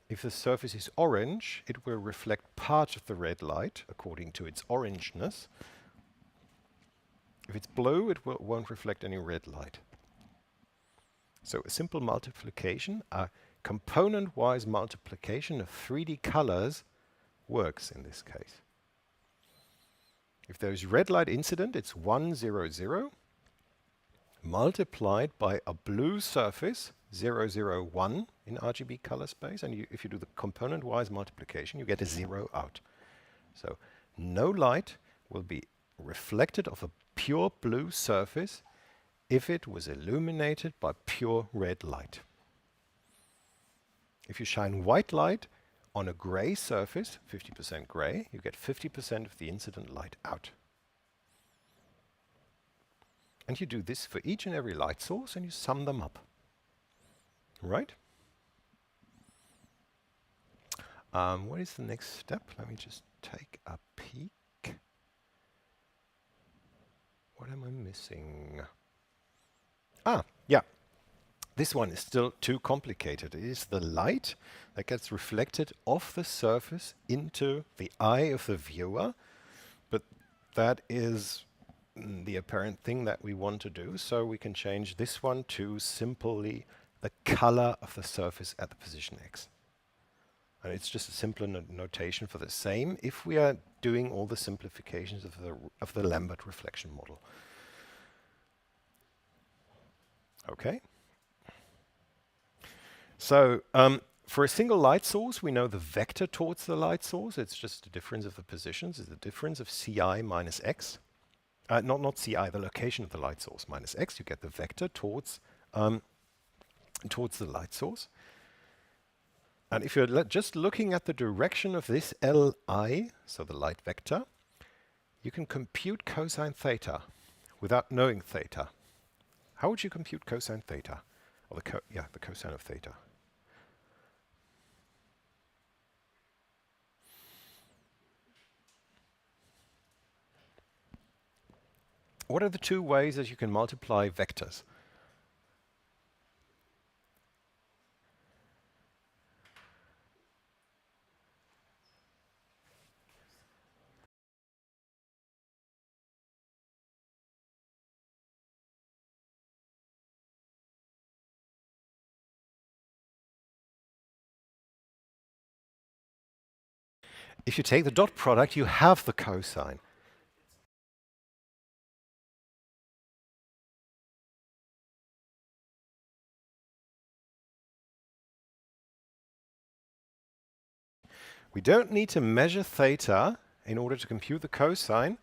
If the surface is orange, it will reflect part of the red light according to its orangeness. If it's blue, it won't reflect any red light. So a simple multiplication, a component-wise multiplication of 3D colors works in this case. If there's red light incident, it's 1, 0, 0, multiplied by a blue surface, 0, 0, 1 in RGB color space. And if you do the component-wise multiplication, you get a 0 out. So no light will be reflected off a pure blue surface if it was illuminated by pure red light. If you shine white light on a gray surface, 50% gray, you get 50% of the incident light out. And you do this for each and every light source and you sum them up. Right? What is the next step? Let me just take a peek. What am I missing? Yeah. This one is still too complicated. It is the light that gets reflected off the surface into the eye of the viewer, but that is the apparent thing that we want to do, so we can change this one to simply the color of the surface at the position X. And it's just a simpler notation for the same if we are doing all the simplifications of the Lambert reflection model. Okay. So for a single light source, we know the vector towards the light source. It's just the difference of the positions. It's the difference of Ci minus X. Not Ci, the location of the light source minus X. You get the vector towards the light source. And if you're just looking at the direction of this Li, so the light vector, you can compute cosine theta without knowing theta. How would you compute cosine theta? Or the cosine of theta. What are the two ways that you can multiply vectors? If you take the dot product, you have the cosine. We don't need to measure theta in order to compute the cosine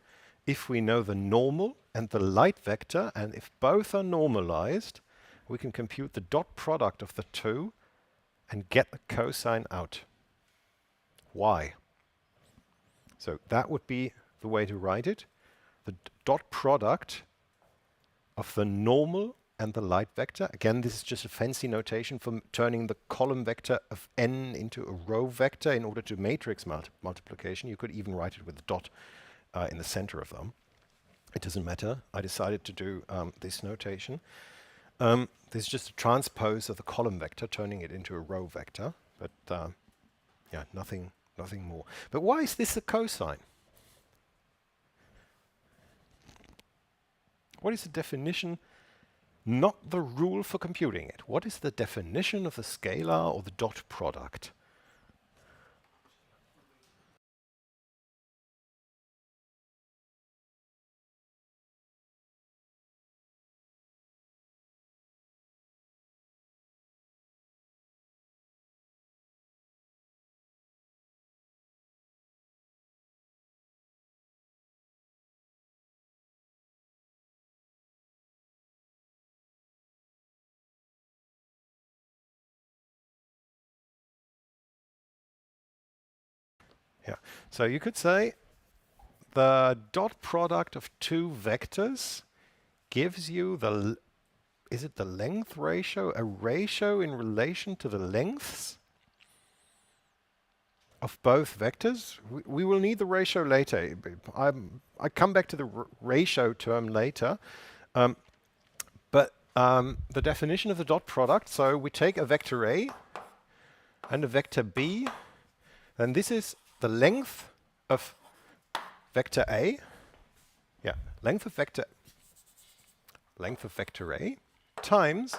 if we know the normal and the light vector, and if both are normalized, we can compute the dot product of the two and get the cosine out. Why? So that would be the way to write it. The dot product of the normal and the light vector. Again, this is just a fancy notation for turning the column vector of n into a row vector in order to matrix multiplication. You could even write it with a dot in the center of them. It doesn't matter. I decided to do this notation. This is just a transpose of the column vector, turning it into a row vector. But yeah, nothing more. But why is this a cosine? What is the definition? Not the rule for computing it. What is the definition of the scalar or the dot product? Yeah. So you could say the dot product of two vectors gives you the, is it the length ratio? A ratio in relation to the lengths of both vectors. We will need the ratio later. I come back to the ratio term later. the definition of the dot product. So we take a vector A and a vector B, and this is the length of vector A. Yeah, length of vector A times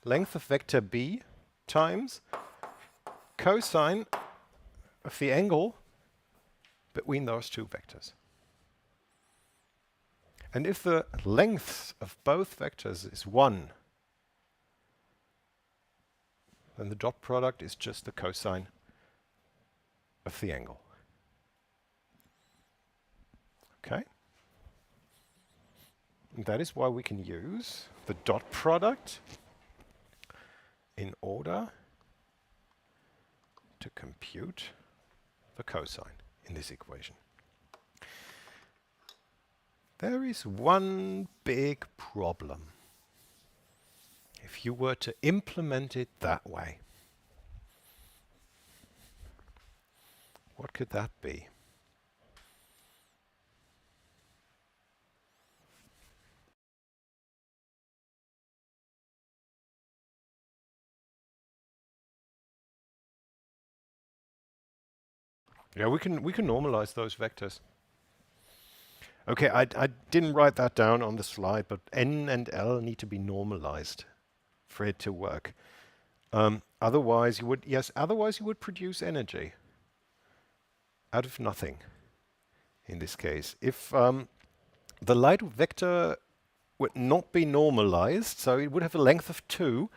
length of vector B times cosine of the angle between those two vectors. And if the length of both vectors is 1, then the dot product is just the cosine of the angle. Okay? And that is why we can use the dot product in order to compute the cosine in this equation. There is one big problem if you were to implement it that way. What could that be? Yeah, we can normalize those vectors. Okay, I didn't write that down on the slide, but n and l need to be normalized for it to work. Otherwise you would produce energy out of nothing in this case. If the light vector would not be normalized, so it would have a length of 2,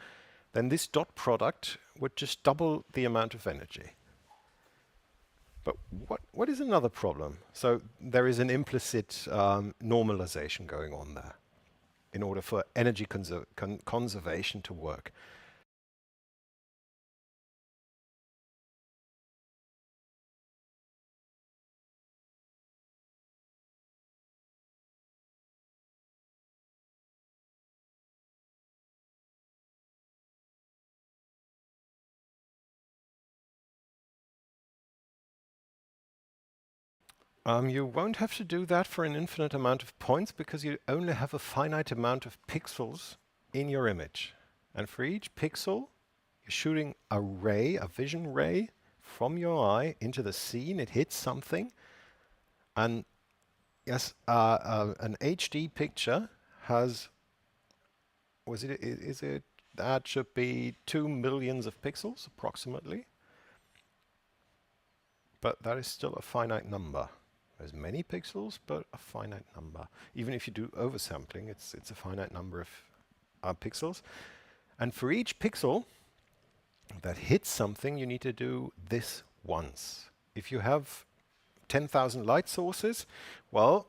then this dot product would just double the amount of energy. But what is another problem? So there is an implicit normalization going on there in order for energy conservation to work. You won't have to do that for an infinite amount of points because you only have a finite amount of pixels in your image. And for each pixel, you're shooting a ray, a vision ray, from your eye into the scene. It hits something. And yes, an HD picture has, that should be 2 millions of pixels approximately. But that is still a finite number. There's many pixels, but a finite number. Even if you do oversampling, it's a finite number of pixels. And for each pixel that hits something, you need to do this once. If you have 10,000 light sources, well,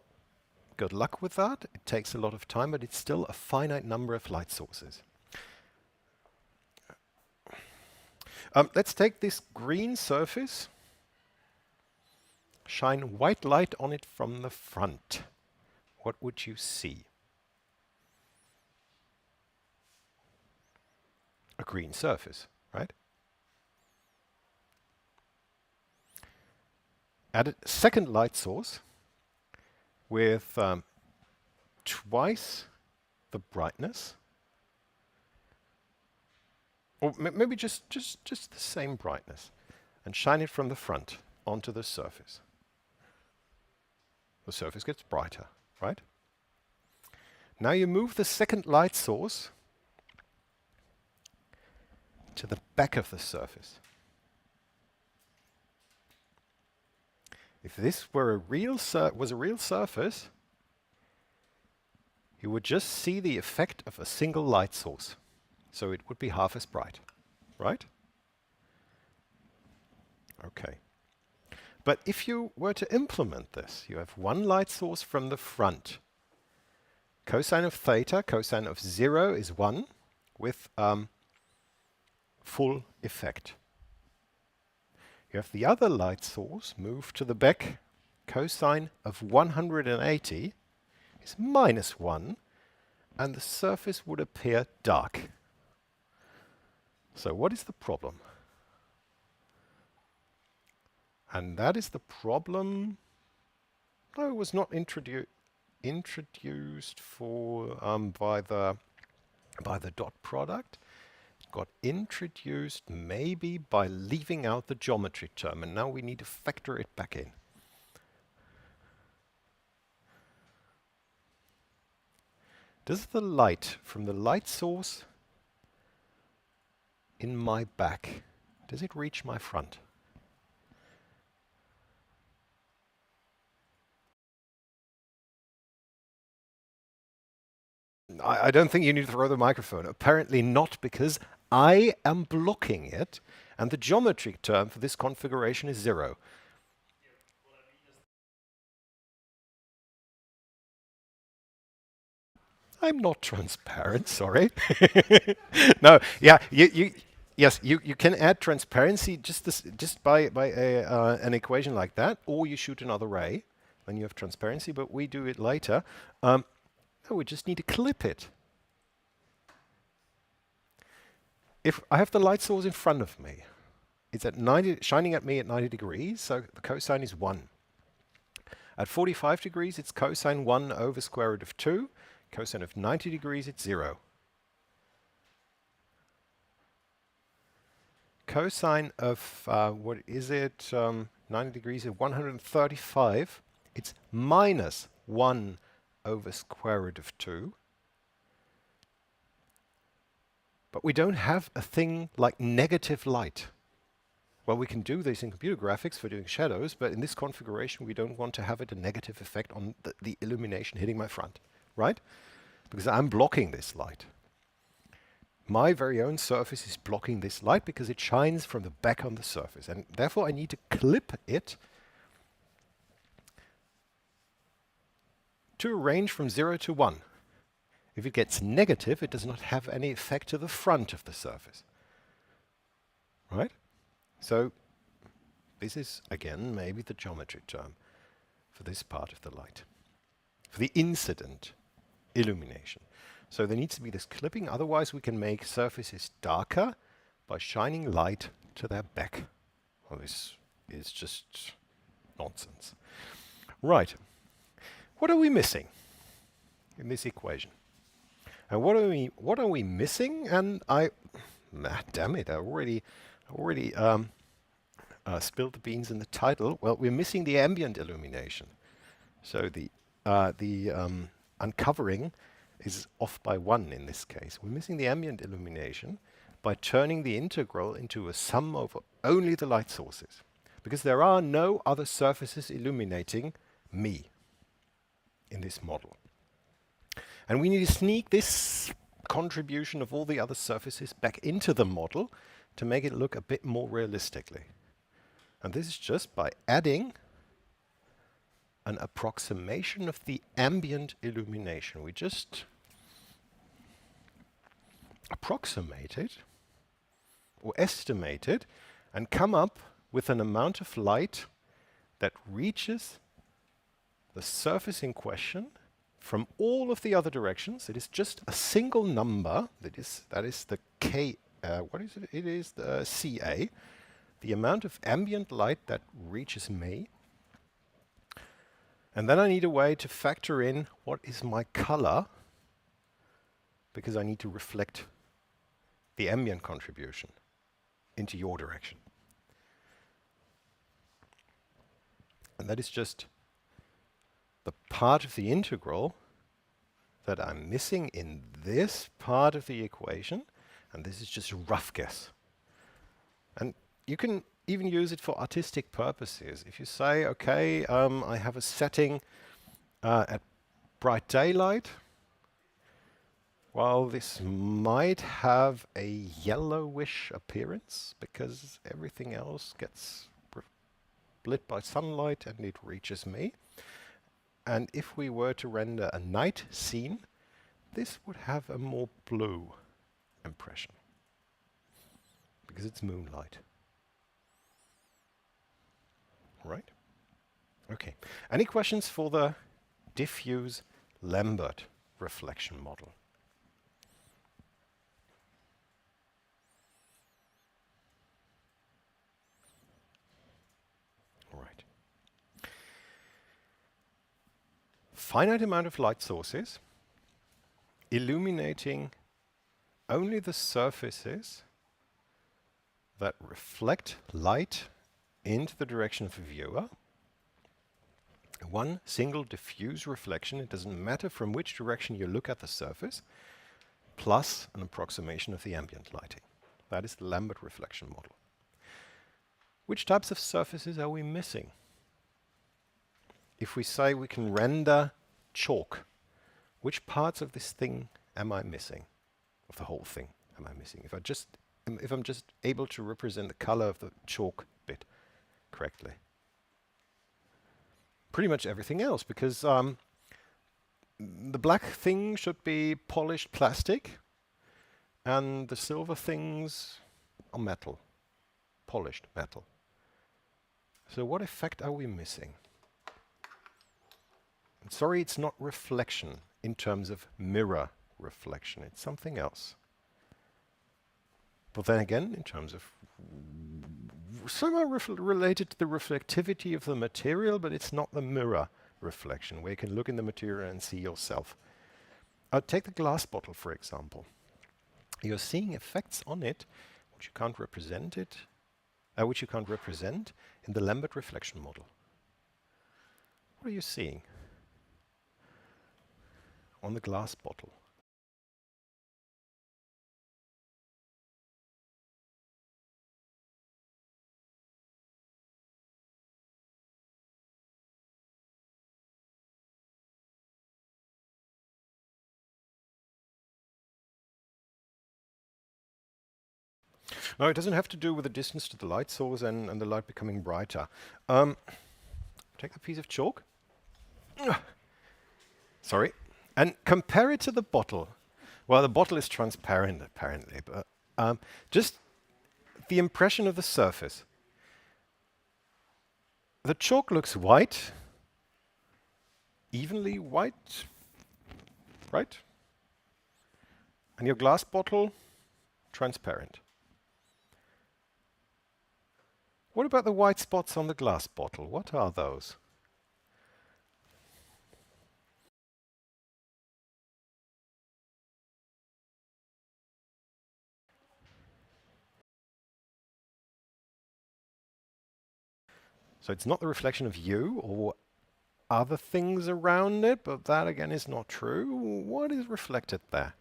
good luck with that. It takes a lot of time, but it's still a finite number of light sources. Let's take this green surface, shine white light on it from the front. What would you see? A green surface, right? Add a second light source with twice the brightness, or maybe just the same brightness, and shine it from the front onto the surface. The surface gets brighter, right? Now you move the second light source to the back of the surface. If this were was a real surface, you would just see the effect of a single light source. So it would be half as bright, right? Okay. But if you were to implement this, you have one light source from the front. Cosine of theta, cosine of 0 is 1 with full effect. You have the other light source move to the back. Cosine of 180 is minus 1, and the surface would appear dark. So what is the problem? And that is the problem. No, it was not introduced for by the by the dot product. It got introduced maybe by leaving out the geometry term, and now we need to factor it back in. Does the light from the light source in my back, does it reach my front? I don't think you need to throw the microphone. Apparently not, because I am blocking it, and the geometry term for this configuration is 0. I'm not transparent, sorry. No, yeah, yes, you can add transparency just by an equation like that, or you shoot another ray, then you have transparency, but we do it later. No, we just need to clip it. If I have the light source in front of me, it's at 90, shining at me at 90 degrees, so the cosine is 1. At 45 degrees, it's cosine 1 over square root of 2. Cosine of 90 degrees, it's 0. Cosine of, what is it, 90 degrees of 135, it's minus 1 over square root of 2. But we don't have a thing like negative light. Well, we can do this in computer graphics for doing shadows, but in this configuration, we don't want to have it a negative effect on the illumination hitting my front, right? Because I'm blocking this light. My very own surface is blocking this light because it shines from the back on the surface, and therefore I need to clip it to a range from 0 to 1. If it gets negative, it does not have any effect to the front of the surface, right? So this is, again, maybe the geometry term for this part of the light, for the incident illumination. So there needs to be this clipping, otherwise we can make surfaces darker by shining light to their back. Well, this is just nonsense. Right. What are we missing in this equation? And what are we missing? And damn it, I already spilled the beans in the title. Well, we're missing the ambient illumination. So the uncovering is off by 1 in this case. We're missing the ambient illumination by turning the integral into a sum over only the light sources, because there are no other surfaces illuminating me in this model. And we need to sneak this contribution of all the other surfaces back into the model to make it look a bit more realistically. And this is just by adding an approximation of the ambient illumination. We just approximate it or estimate it and come up with an amount of light that reaches the surface in question from all of the other directions. It is just a single number. That is the K. What is it? It is the Ca, the amount of ambient light that reaches me. And then I need a way to factor in what is my color, because I need to reflect the ambient contribution into your direction. And that is just the part of the integral that I'm missing in this part of the equation, and this is just a rough guess. And you can even use it for artistic purposes. If you say, okay, I have a setting at bright daylight, well, this might have a yellowish appearance because everything else gets lit by sunlight and it reaches me. And if we were to render a night scene, this would have a more blue impression because it's moonlight. Right? Okay. Any questions for the diffuse Lambert reflection model? All right. Finite amount of light sources illuminating only the surfaces that reflect light into the direction of the viewer. One single diffuse reflection, it doesn't matter from which direction you look at the surface, plus an approximation of the ambient lighting. That is the Lambert reflection model. Which types of surfaces are we missing? If we say we can render chalk, which parts of this thing am I missing? Of the whole thing am I missing? If I'm just able to represent the color of the chalk bit correctly. Pretty much everything else, because the black thing should be polished plastic, and the silver things are metal, polished metal. So what effect are we missing? I'm sorry, it's not reflection in terms of mirror reflection. It's something else. But then again, in terms of somehow related to the reflectivity of the material, but it's not the mirror reflection, where you can look in the material and see yourself. Take the glass bottle, for example. You're seeing effects on it, which you can't represent in the Lambert reflection model. What are you seeing on the glass bottle? No, it doesn't have to do with the distance to the light source and the light becoming brighter. Take the piece of chalk. Sorry. And compare it to the bottle. Well, the bottle is transparent, apparently, but just the impression of the surface. The chalk looks white, evenly white, right? And your glass bottle, transparent. What about the white spots on the glass bottle? What are those? So it's not the reflection of you or other things around it, but that again is not true. What is reflected there?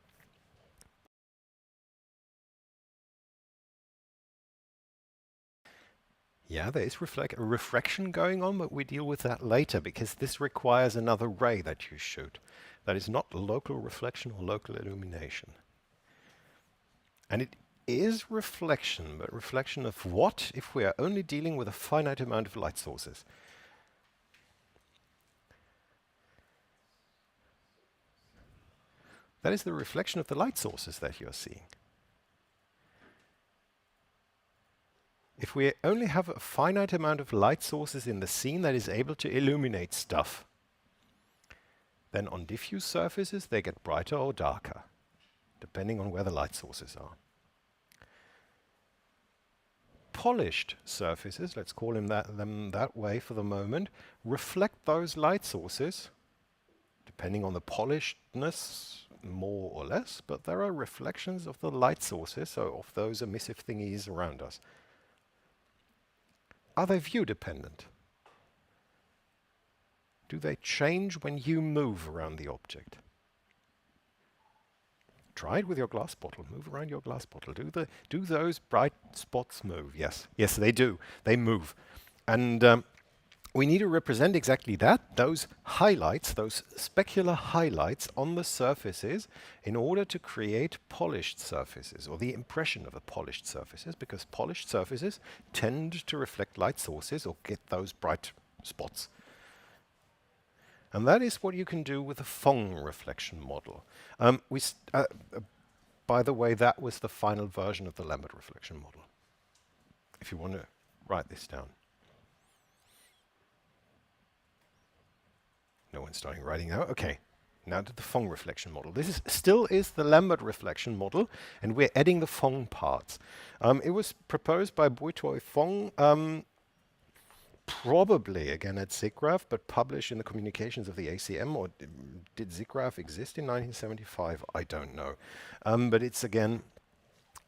Yeah, there is refraction going on, but we deal with that later because this requires another ray that you shoot. That is not local reflection or local illumination. And it is reflection, but reflection of what if we are only dealing with a finite amount of light sources? That is the reflection of the light sources that you are seeing. If we only have a finite amount of light sources in the scene that is able to illuminate stuff, then on diffuse surfaces they get brighter or darker, depending on where the light sources are. Polished surfaces, let's call them that way for the moment, reflect those light sources, depending on the polishedness, more or less, but there are reflections of the light sources, so of those emissive thingies around us. Are they view dependent? Do they change when you move around the object? Try it with your glass bottle. Move around your glass bottle. Do those bright spots move? Yes. Yes, they do. They move. And we need to represent exactly that, those highlights, those specular highlights on the surfaces in order to create polished surfaces, or the impression of the polished surfaces, because polished surfaces tend to reflect light sources or get those bright spots. And that is what you can do with the Phong reflection model. By the way, that was the final version of the Lambert reflection model, if you want to write this down. No one's starting writing now. Okay, now to the Phong reflection model. This still is the Lambert reflection model, and we're adding the Phong parts. It was proposed by Buitoy Phong probably again at SIGGRAPH, but published in the communications of the ACM, or did SIGGRAPH exist in 1975? I don't know. But it's again,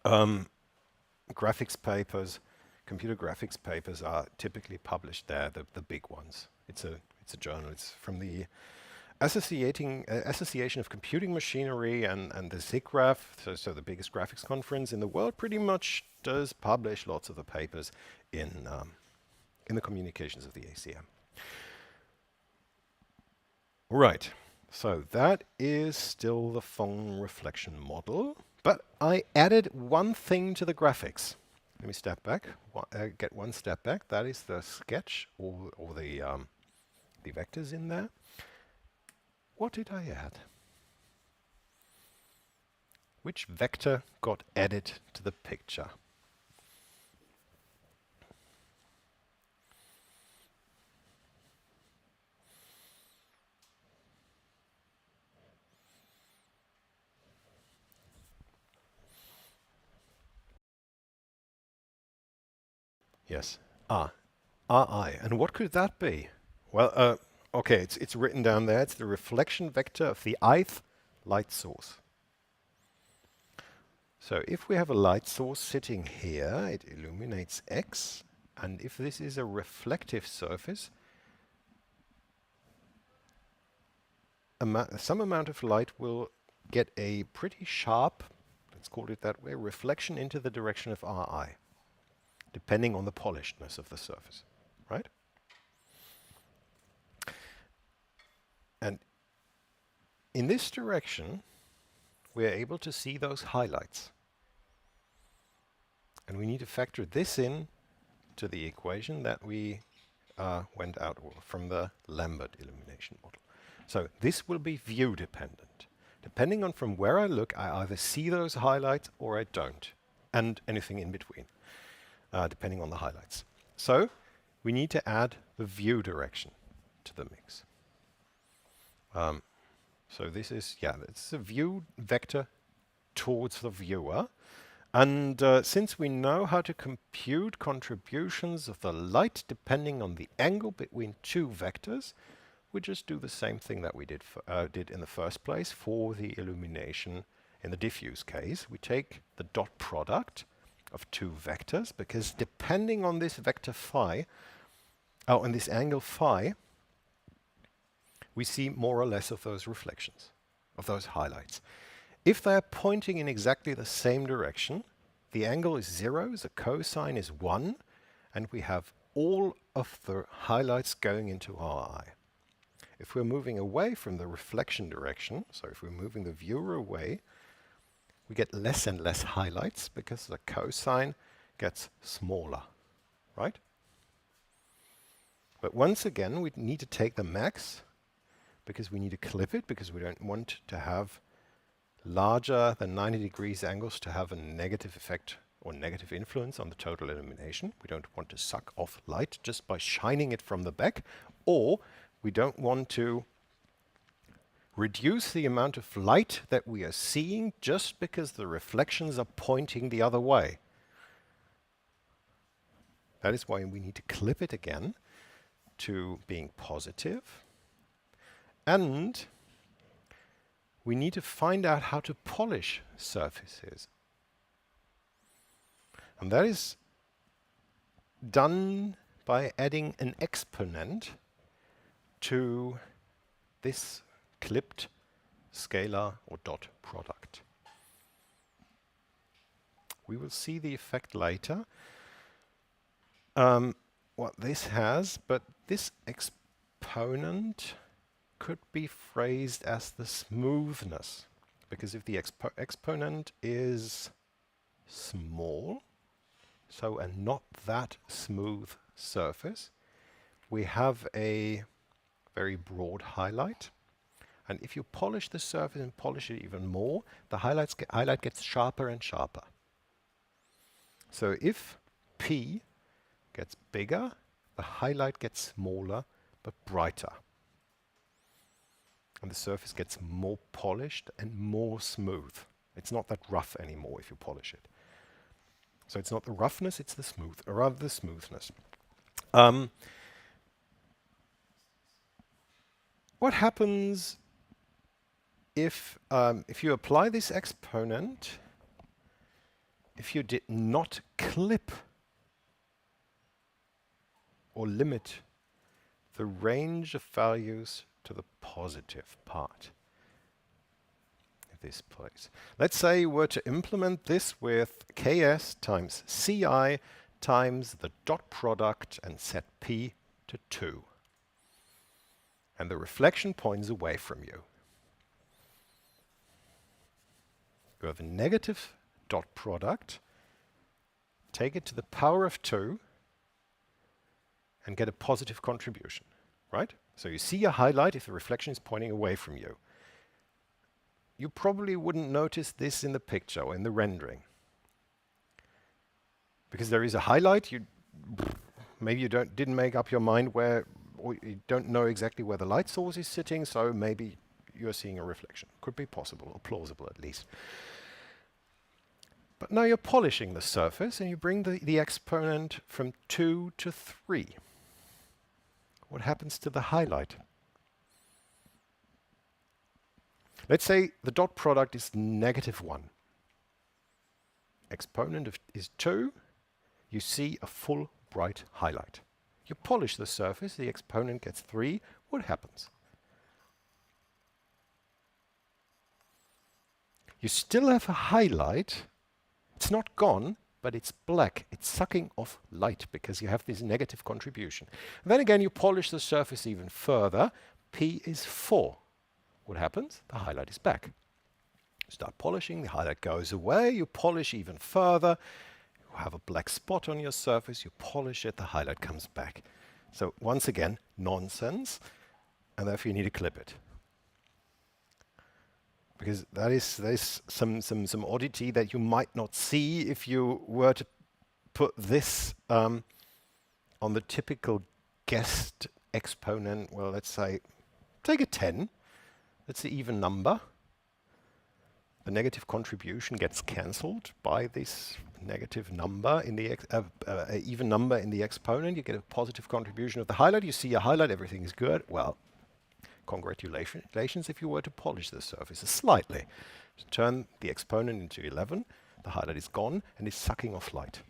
graphics papers, computer graphics papers are typically published there, the big ones. It's a journal. It's from the Association of Computing Machinery and the SIGGRAPH, so the biggest graphics conference in the world, pretty much does publish lots of the papers in the communications of the ACM. Right, so that is still the phone reflection model, but I added one thing to the graphics. Let me step back, get one step back. That is the sketch or the vectors in there. What did I add? Which vector got added to the picture? Yes. RI. And what could that be? Well, okay, it's written down there. It's the reflection vector of the ith light source. So if we have a light source sitting here, it illuminates X. And if this is a reflective surface, some amount of light will get a pretty sharp, let's call it that way, reflection into the direction of RI, depending on the polishedness of the surface, right? And in this direction, we're able to see those highlights. And we need to factor this in to the equation that we went out from the Lambert illumination model. So this will be view dependent. Depending on from where I look, I either see those highlights or I don't, and anything in between, depending on the highlights. So we need to add the view direction to the mix. So this is, it's a view vector towards the viewer. And since we know how to compute contributions of the light depending on the angle between two vectors, we just do the same thing that we did in the first place for the illumination in the diffuse case. We take the dot product of two vectors, because depending on this vector phi, on this angle phi, we see more or less of those reflections, of those highlights. If they're pointing in exactly the same direction, the angle is 0, the cosine is 1, and we have all of the highlights going into our eye. If we're moving away from the reflection direction, so if we're moving the viewer away, we get less and less highlights because the cosine gets smaller, right? But once again, we need to take the max because we need to clip it, because we don't want to have larger than 90 degrees angles to have a negative effect or negative influence on the total illumination. We don't want to suck off light just by shining it from the back, or we don't want to reduce the amount of light that we are seeing just because the reflections are pointing the other way. That is why we need to clip it again to being positive. And we need to find out how to polish surfaces. And that is done by adding an exponent to this clipped scalar or dot product. We will see the effect later, what this has, but this exponent could be phrased as the smoothness, because if the exponent is small, so a not that smooth surface, we have a very broad highlight. And if you polish the surface and polish it even more, the highlight gets sharper and sharper. So if P gets bigger, the highlight gets smaller but brighter. And the surface gets more polished and more smooth. It's not that rough anymore if you polish it. So it's not the roughness, it's the smooth, or rather the smoothness. what happens if you apply this exponent, if you did not clip or limit the range of values to the positive part of this place? Let's say you were to implement this with ks times ci times the dot product and set p to 2. And the reflection points away from you. You have a negative dot product, take it to the power of 2, and get a positive contribution, right? So you see a highlight if the reflection is pointing away from you. You probably wouldn't notice this in the picture or in the rendering. Because there is a highlight, maybe you didn't make up your mind where, or you don't know exactly where the light source is sitting, so maybe you're seeing a reflection. Could be possible, or plausible at least. But now you're polishing the surface and you bring the exponent from 2 to 3. What happens to the highlight? Let's say the dot product is -1. Exponent is 2. You see a full bright highlight. You polish the surface, the exponent gets 3. What happens? You still have a highlight. It's not gone, but it's black. It's sucking off light because you have this negative contribution. And then again, you polish the surface even further. P is 4. What happens? The highlight is back. You start polishing, the highlight goes away. You polish even further. You have a black spot on your surface. You polish it, the highlight comes back. So once again, nonsense. And therefore you need to clip it. Because that is some oddity that you might not see if you were to put this on the typical guessed exponent. Well, let's say, take a 10. That's the even number. The negative contribution gets cancelled by this negative number in the even number in the exponent. You get a positive contribution of the highlight. You see a highlight, everything is good. Well, congratulations if you were to polish the surface slightly. To turn the exponent into 11, the highlight is gone and is sucking off light.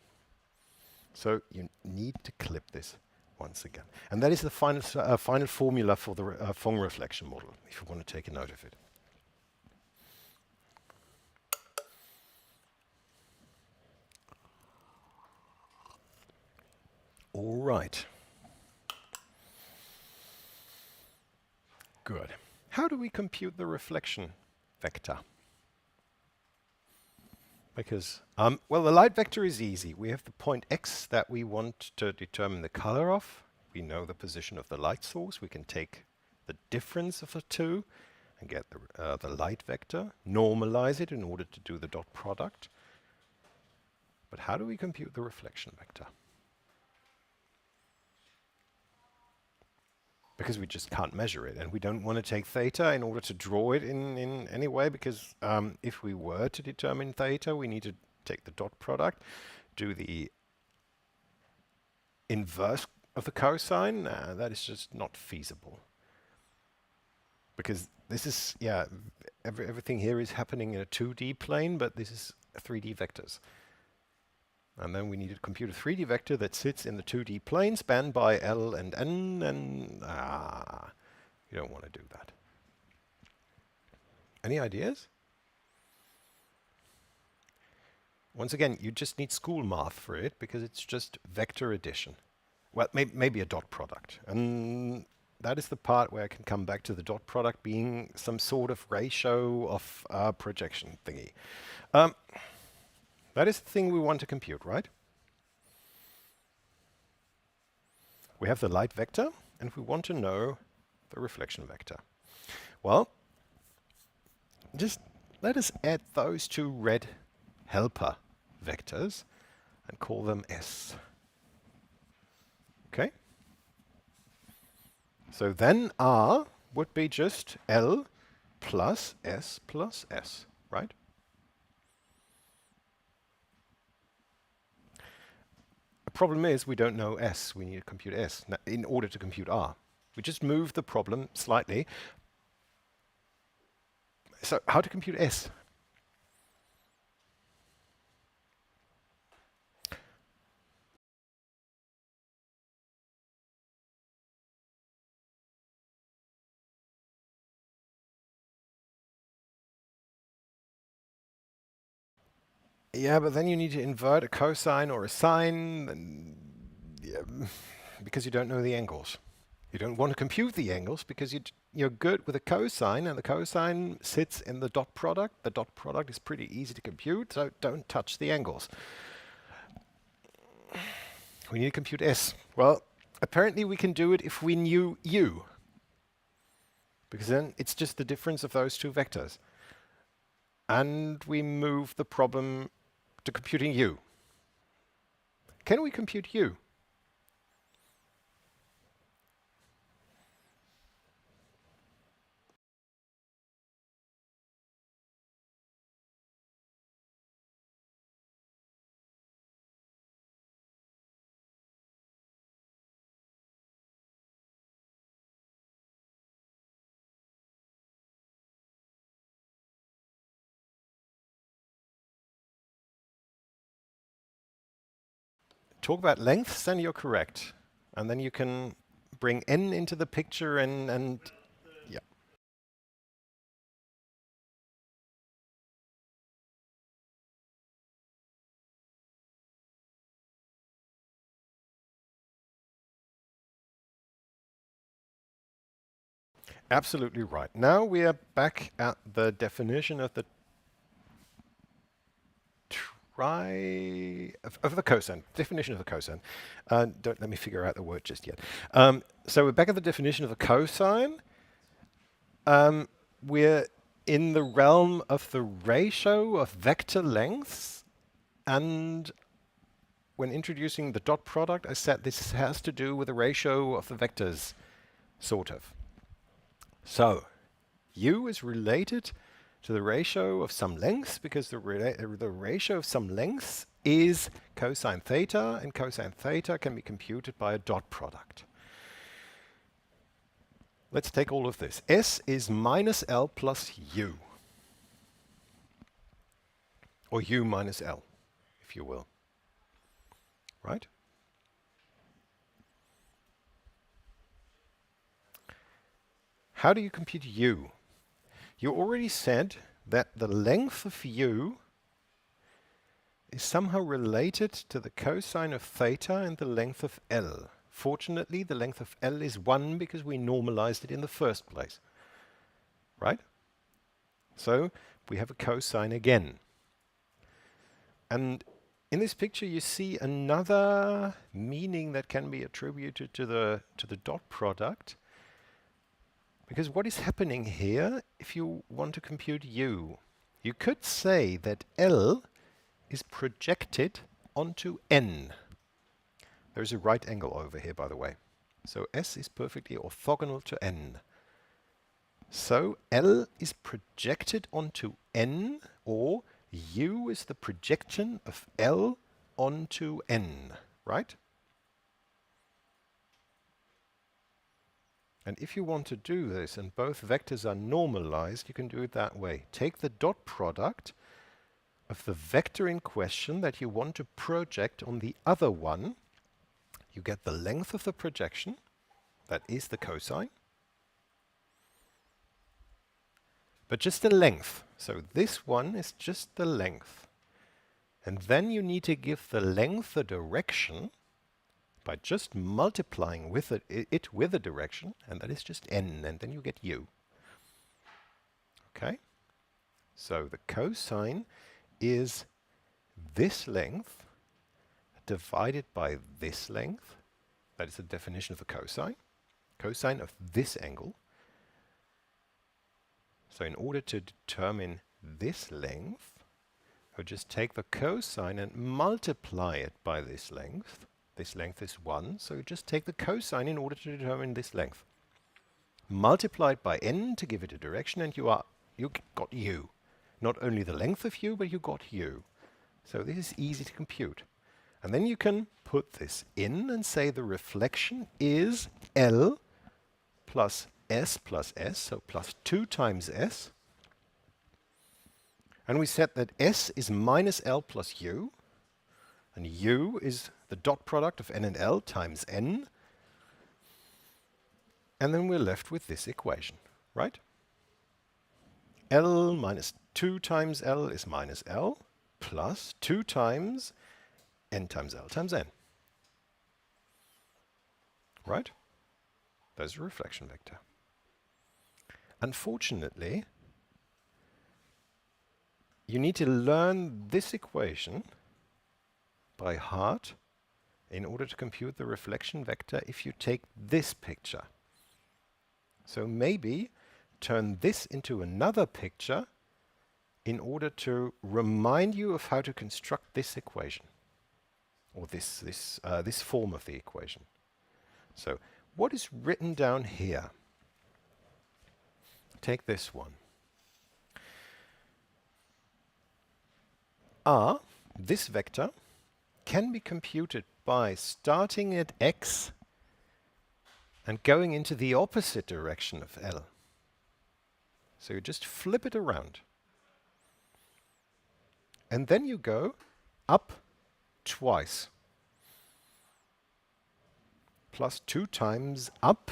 So you need to clip this once again. And that is the final formula for the Phong reflection model, if you want to take a note of it. All right. Good. How do we compute the reflection vector? Because, well, the light vector is easy. We have the point x that we want to determine the color of. We know the position of the light source. We can take the difference of the two and get the light vector, normalize it in order to do the dot product. But how do we compute the reflection vector? Because we just can't measure it, and we don't want to take theta in order to draw it in any way, because if we were to determine theta, we need to take the dot product, do the inverse of the cosine. That is just not feasible. Because this is, yeah, everything here is happening in a 2D plane, but this is 3D vectors. And then we need to compute a 3D vector that sits in the 2D plane spanned by L and N, and you don't want to do that. Any ideas? Once again, you just need school math for it, because it's just vector addition. Well, maybe a dot product. And that is the part where I can come back to the dot product being some sort of ratio of projection thingy. That is the thing we want to compute, right? We have the light vector, and we want to know the reflection vector. Well, just let us add those two red helper vectors and call them S. Okay? So then R would be just L plus S, right? The problem is we don't know S. We need to compute S in order to compute R. We just move the problem slightly. So how to compute S? Yeah, but then you need to invert a cosine or a sine, and, yeah, because you don't know the angles. You don't want to compute the angles because you're good with a cosine, and the cosine sits in the dot product. The dot product is pretty easy to compute, so don't touch the angles. We need to compute S. Well, apparently we can do it if we knew U, because then it's just the difference of those two vectors. And we move the problem to computing U. Can we compute U? Talk about lengths, then you're correct. And then you can bring n into the picture and yeah. Absolutely right. Now we are back at the definition of the of the cosine. Definition of the cosine. Don't let me figure out the word just yet. So we're back at the definition of the cosine. We're in the realm of the ratio of vector lengths, and when introducing the dot product, I said this has to do with the ratio of the vectors, sort of. So U is related to the ratio of some lengths because the ratio of some lengths is cosine theta, and cosine theta can be computed by a dot product. Let's take all of this. S is minus L plus U, or U minus L, if you will. Right? How do you compute U? You already said that the length of U is somehow related to the cosine of theta and the length of L. Fortunately, the length of L is 1 because we normalized it in the first place. Right? So we have a cosine again. And in this picture you see another meaning that can be attributed to the dot product. Because what is happening here, if you want to compute U, you could say that L is projected onto N. There's a right angle over here, by the way. So S is perfectly orthogonal to N. So L is projected onto N, or U is the projection of L onto N, right? And if you want to do this and both vectors are normalized, you can do it that way. Take the dot product of the vector in question that you want to project on the other one. You get the length of the projection, that is the cosine, but just the length. So this one is just the length. And then you need to give the length a direction by just multiplying with it with a direction, and that is just n, and then you get u. Okay? So the cosine is this length divided by this length. That is the definition of the cosine. Cosine of this angle. So in order to determine this length, I just take the cosine and multiply it by this length. This length is 1, so you just take the cosine in order to determine this length. Multiply it by n to give it a direction, and you got u. Not only the length of u, but you got u. So this is easy to compute. And then you can put this in and say the reflection is L plus s, so plus 2 times s. And we said that s is minus L plus u, and u is the dot product of n and L times n. And then we're left with this equation, right? L minus 2 times L is minus L plus 2 times n times L times n. Right? There's a reflection vector. Unfortunately, you need to learn this equation by heart in order to compute the reflection vector if you take this picture. So maybe turn this into another picture in order to remind you of how to construct this equation, or this form of the equation. So what is written down here? Take this one. R, this vector, can be computed by starting at x and going into the opposite direction of L. So you just flip it around. And then you go up twice. Plus 2 times up.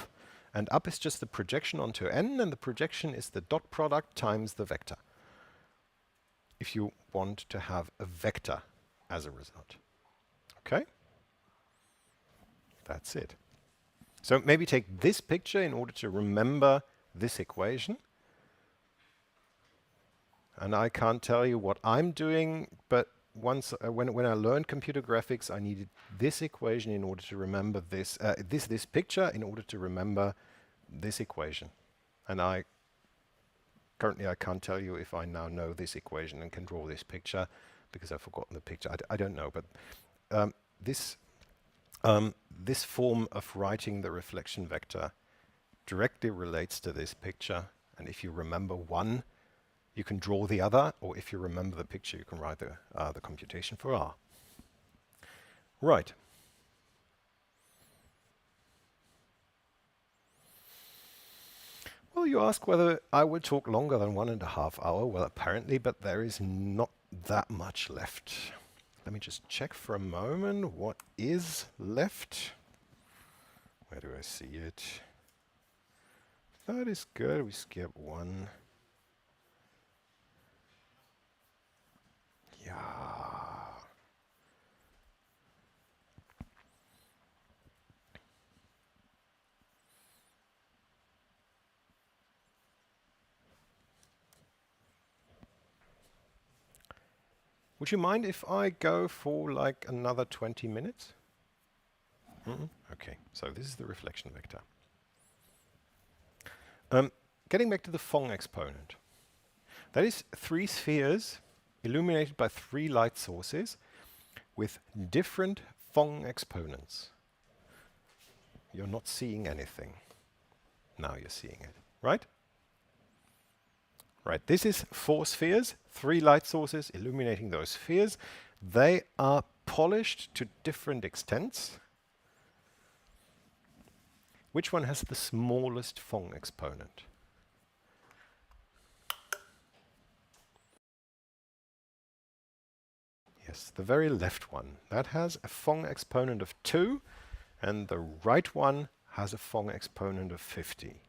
And up is just the projection onto n, and the projection is the dot product times the vector, if you want to have a vector as a result. Okay? That's it. So maybe take this picture in order to remember this equation. And I can't tell you what I'm doing, but once when I learned computer graphics, I needed this equation in order to remember this this picture in order to remember this equation. And currently I can't tell you if I now know this equation and can draw this picture because I've forgotten the picture. I don't know, but this form of writing the reflection vector directly relates to this picture. And if you remember one, you can draw the other, or if you remember the picture, you can write the computation for R. Right. Well, you ask whether I would talk longer than 1.5 hours. Well, apparently, but there is not that much left. Let me just check for a moment what is left. Where do I see it? That is good. We skip one. Yeah. Would you mind if I go for like another 20 minutes? Okay, so this is the reflection vector. Getting back to the Phong exponent. That is 3 spheres illuminated by 3 light sources with different Phong exponents. You're not seeing anything. Now you're seeing it, right? Right, this is 4 spheres, 3 light sources illuminating those spheres. They are polished to different extents. Which one has the smallest Phong exponent? Yes, the very left one. That has a Phong exponent of 2, and the right one has a Phong exponent of 50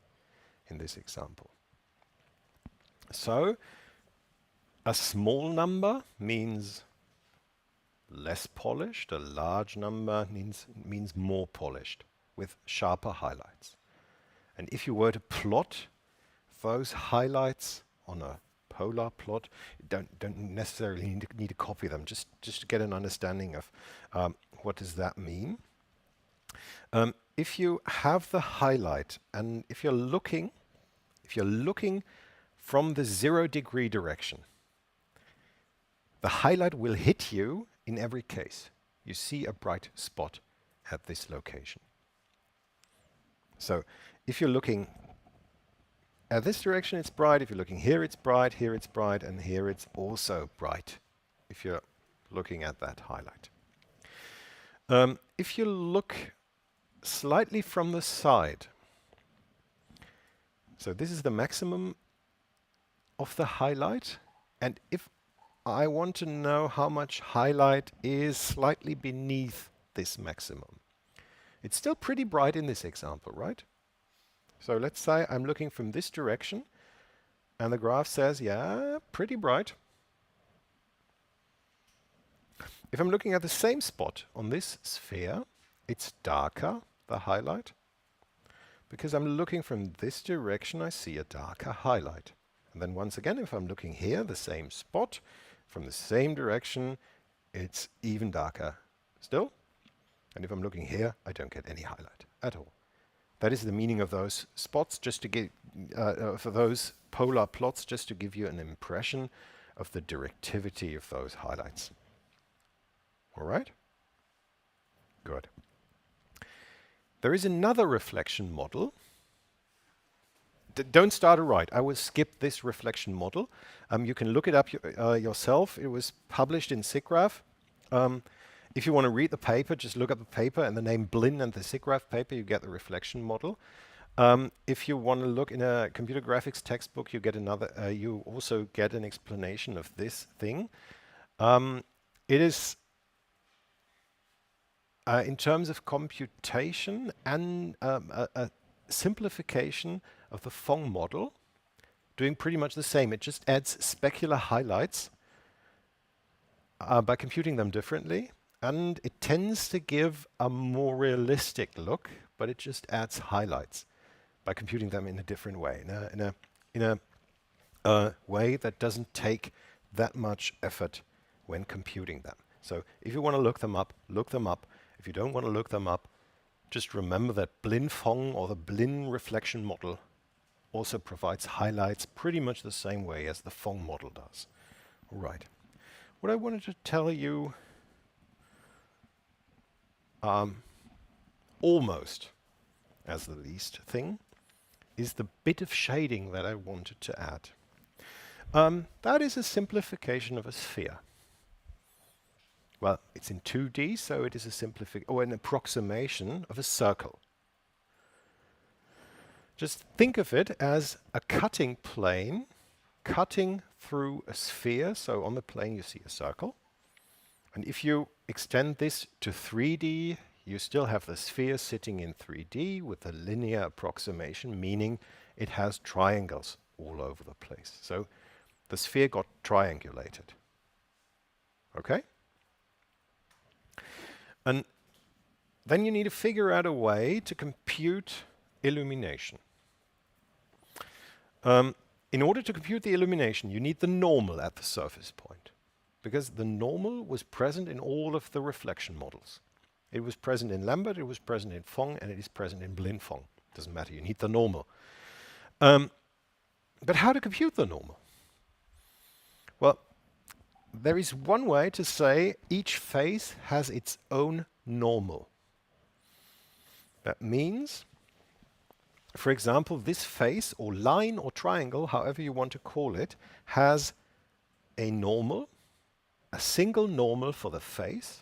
in this example. So, a small number means less polished, a large number means more polished, with sharper highlights. And if you were to plot those highlights on a polar plot, you don't necessarily need to copy them, just to get an understanding of what does that mean. If you have the highlight, and if you're looking from the 0-degree direction, the highlight will hit you in every case. You see a bright spot at this location. So if you're looking at this direction, it's bright. If you're looking here, it's bright. Here, it's bright. And here, it's also bright if you're looking at that highlight. If you look slightly from the side, So this is the maximum of the highlight, and if I want to know how much highlight is slightly beneath this maximum, it's still pretty bright in this example, right? So let's say I'm looking from this direction, and the graph says, yeah, pretty bright. If I'm looking at the same spot on this sphere, it's darker, the highlight. Because I'm looking from this direction, I see a darker highlight. And then once again, if I'm looking here, the same spot, from the same direction, it's even darker still. And if I'm looking here, I don't get any highlight at all. That is the meaning of those spots, just to get, for those polar plots, just to give you an impression of the directivity of those highlights. All right? Good. There is another reflection model. Don't start to write. I will skip this reflection model. You can look it up yourself. It was published in SIGGRAPH. If you want to read the paper, just look up the paper and the name Blinn and the SIGGRAPH paper, you get the reflection model. If you want to look in a computer graphics textbook, you get another. You also get an explanation of this thing. It is in terms of computation and a simplification of the Phong model, doing pretty much the same. It just adds specular highlights by computing them differently, and it tends to give a more realistic look, but it just adds highlights by computing them in a different way, in a way that doesn't take that much effort when computing them. So if you want to look them up, look them up. If you don't want to look them up, just remember that Blinn-Phong, or the Blinn reflection model, also provides highlights pretty much the same way as the Phong model does. All right. What I wanted to tell you, almost as the least thing, is the bit of shading that I wanted to add. That is a simplification of a sphere. Well, it's in 2D, so it is a simplification, or an approximation of a circle. Just think of it as a cutting plane cutting through a sphere. So on the plane you see a circle. And if you extend this to 3D, you still have the sphere sitting in 3D with a linear approximation, meaning it has triangles all over the place. So the sphere got triangulated. Okay? And then you need to figure out a way to compute illumination. In order to compute the illumination, you need the normal at the surface point, because the normal was present in all of the reflection models. It was present in Lambert, it was present in Phong, and it is present in Blinn-Phong. Doesn't matter, you need the normal. But how to compute the normal? Well, there is one way to say each face has its own normal. That means, for example, this face or line or triangle, however you want to call it, has a normal, a single normal for the face,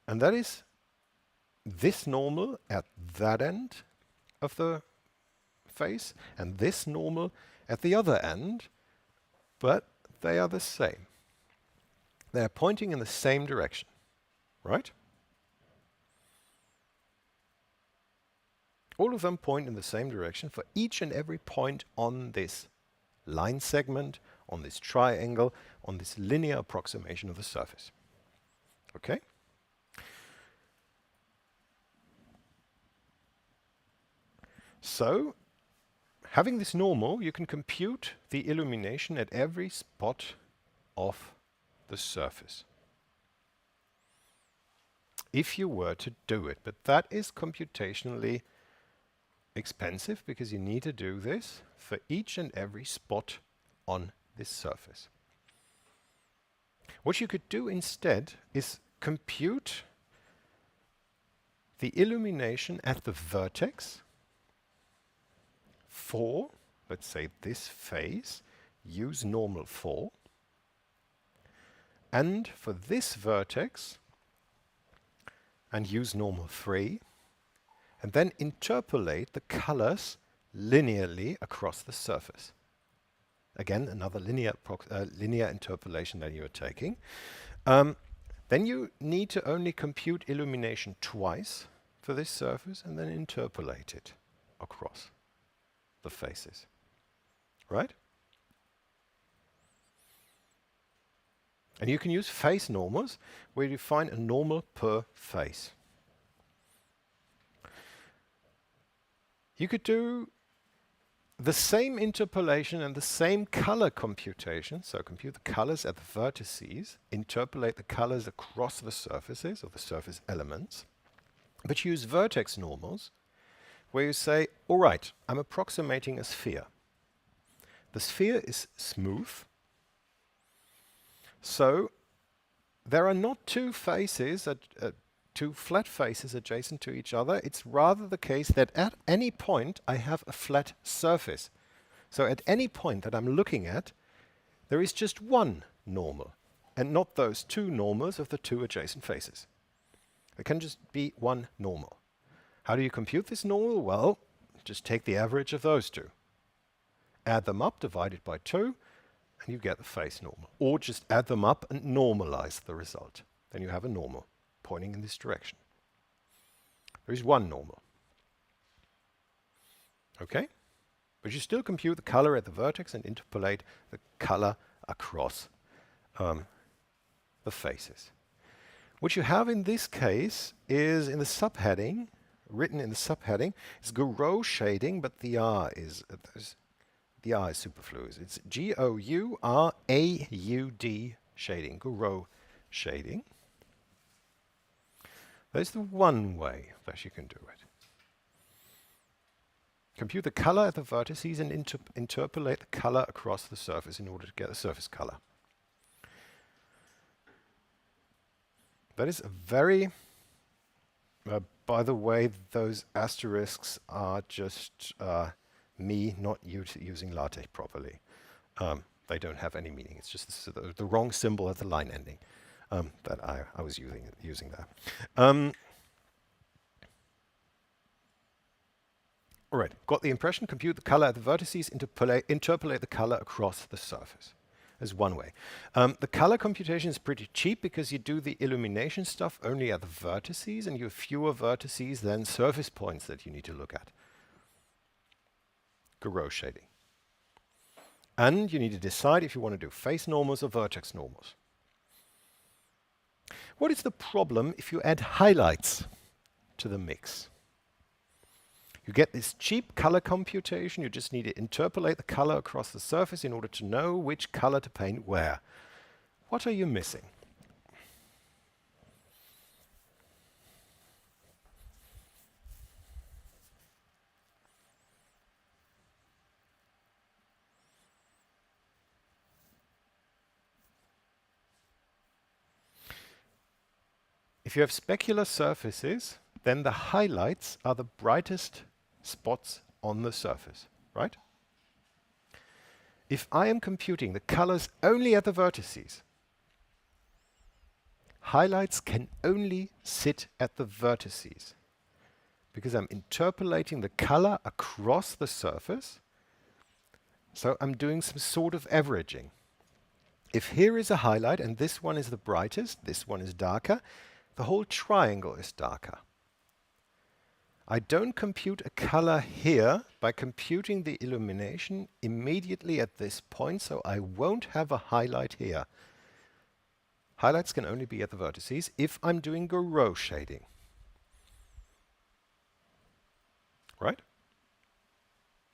and that is this normal at that end of the face and this normal at the other end, but they are the same. They are pointing in the same direction, right? All of them point in the same direction for each and every point on this line segment, on this triangle, on this linear approximation of the surface. Okay? So, having this normal, you can compute the illumination at every spot of the surface, if you were to do it. But that is computationally expensive, because you need to do this for each and every spot on this surface. What you could do instead is compute the illumination at the vertex for, let's say, this face, use normal 4, and for this vertex, and use normal 3, and then interpolate the colors linearly across the surface. Again, another linear interpolation that you're taking. Then you need to only compute illumination twice for this surface and then interpolate it across the faces. Right? And you can use face normals where you find a normal per face. You could do the same interpolation and the same color computation, so compute the colors at the vertices, interpolate the colors across the surfaces or the surface elements, but use vertex normals where you say, all right, I'm approximating a sphere. The sphere is smooth, so there are not two faces, two flat faces adjacent to each other. It's rather the case that at any point I have a flat surface. So at any point that I'm looking at, there is just one normal, and not those two normals of the two adjacent faces. There can just be one normal. How do you compute this normal? Well, just take the average of those two. Add them up, divide it by 2, and you get the face normal. Or just add them up and normalize the result. Then you have a normal pointing in this direction. There is one normal. Okay? But you still compute the color at the vertex and interpolate the color across the faces. What you have in this case is in the subheading, written in the subheading, is Gouraud shading, but the R is superfluous. It's G-O-U-R-A-U-D shading, Gouraud shading. There's the one way that you can do it. Compute the color at the vertices and interpolate the color across the surface in order to get a surface color. That is a very, by the way, those asterisks are just me not using LaTeX properly. They don't have any meaning. It's just the wrong symbol at the line ending that I was using there. All right, got the impression, compute the color at the vertices, interpolate the color across the surface. There's one way. The color computation is pretty cheap because you do the illumination stuff only at the vertices, and you have fewer vertices than surface points that you need to look at. Gouraud shading. And you need to decide if you want to do face normals or vertex normals. What is the problem if you add highlights to the mix? You get this cheap color computation. You just need to interpolate the color across the surface in order to know which color to paint where. What are you missing? If you have specular surfaces, then the highlights are the brightest spots on the surface, right? If I am computing the colors only at the vertices, highlights can only sit at the vertices because I'm interpolating the color across the surface, so I'm doing some sort of averaging. If here is a highlight and this one is the brightest, this one is darker, the whole triangle is darker. I don't compute a color here by computing the illumination immediately at this point, so I won't have a highlight here. Highlights can only be at the vertices if I'm doing Gouraud shading. Right?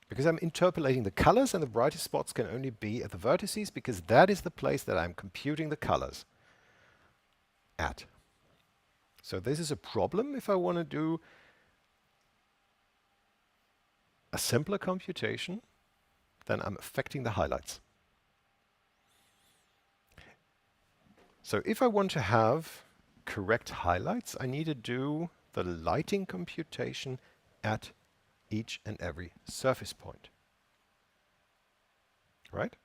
Because I'm interpolating the colors, and the brightest spots can only be at the vertices because that is the place that I'm computing the colors at. So this is a problem if I want to do a simpler computation, then I'm affecting the highlights. So if I want to have correct highlights, I need to do the lighting computation at each and every surface point. Right?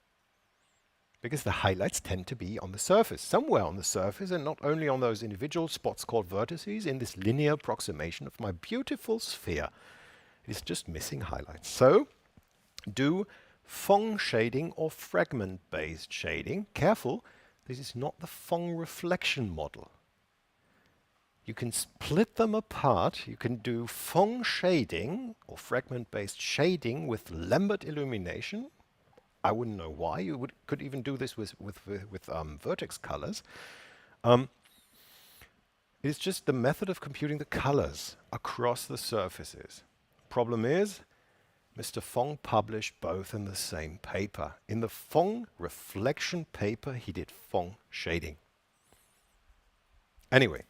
Because the highlights tend to be on the surface, somewhere on the surface, and not only on those individual spots called vertices in this linear approximation of my beautiful sphere It is just missing highlights. So do Phong shading or fragment-based shading. Careful, this is not the Phong reflection model. You can split them apart. You can do Phong shading or fragment-based shading with Lambert illumination. I wouldn't know why. You could even do this with vertex colors. It's just the method of computing the colors across the surfaces. Problem is, Mr. Phong published both in the same paper. In the Phong reflection paper, he did Phong shading. Anyway,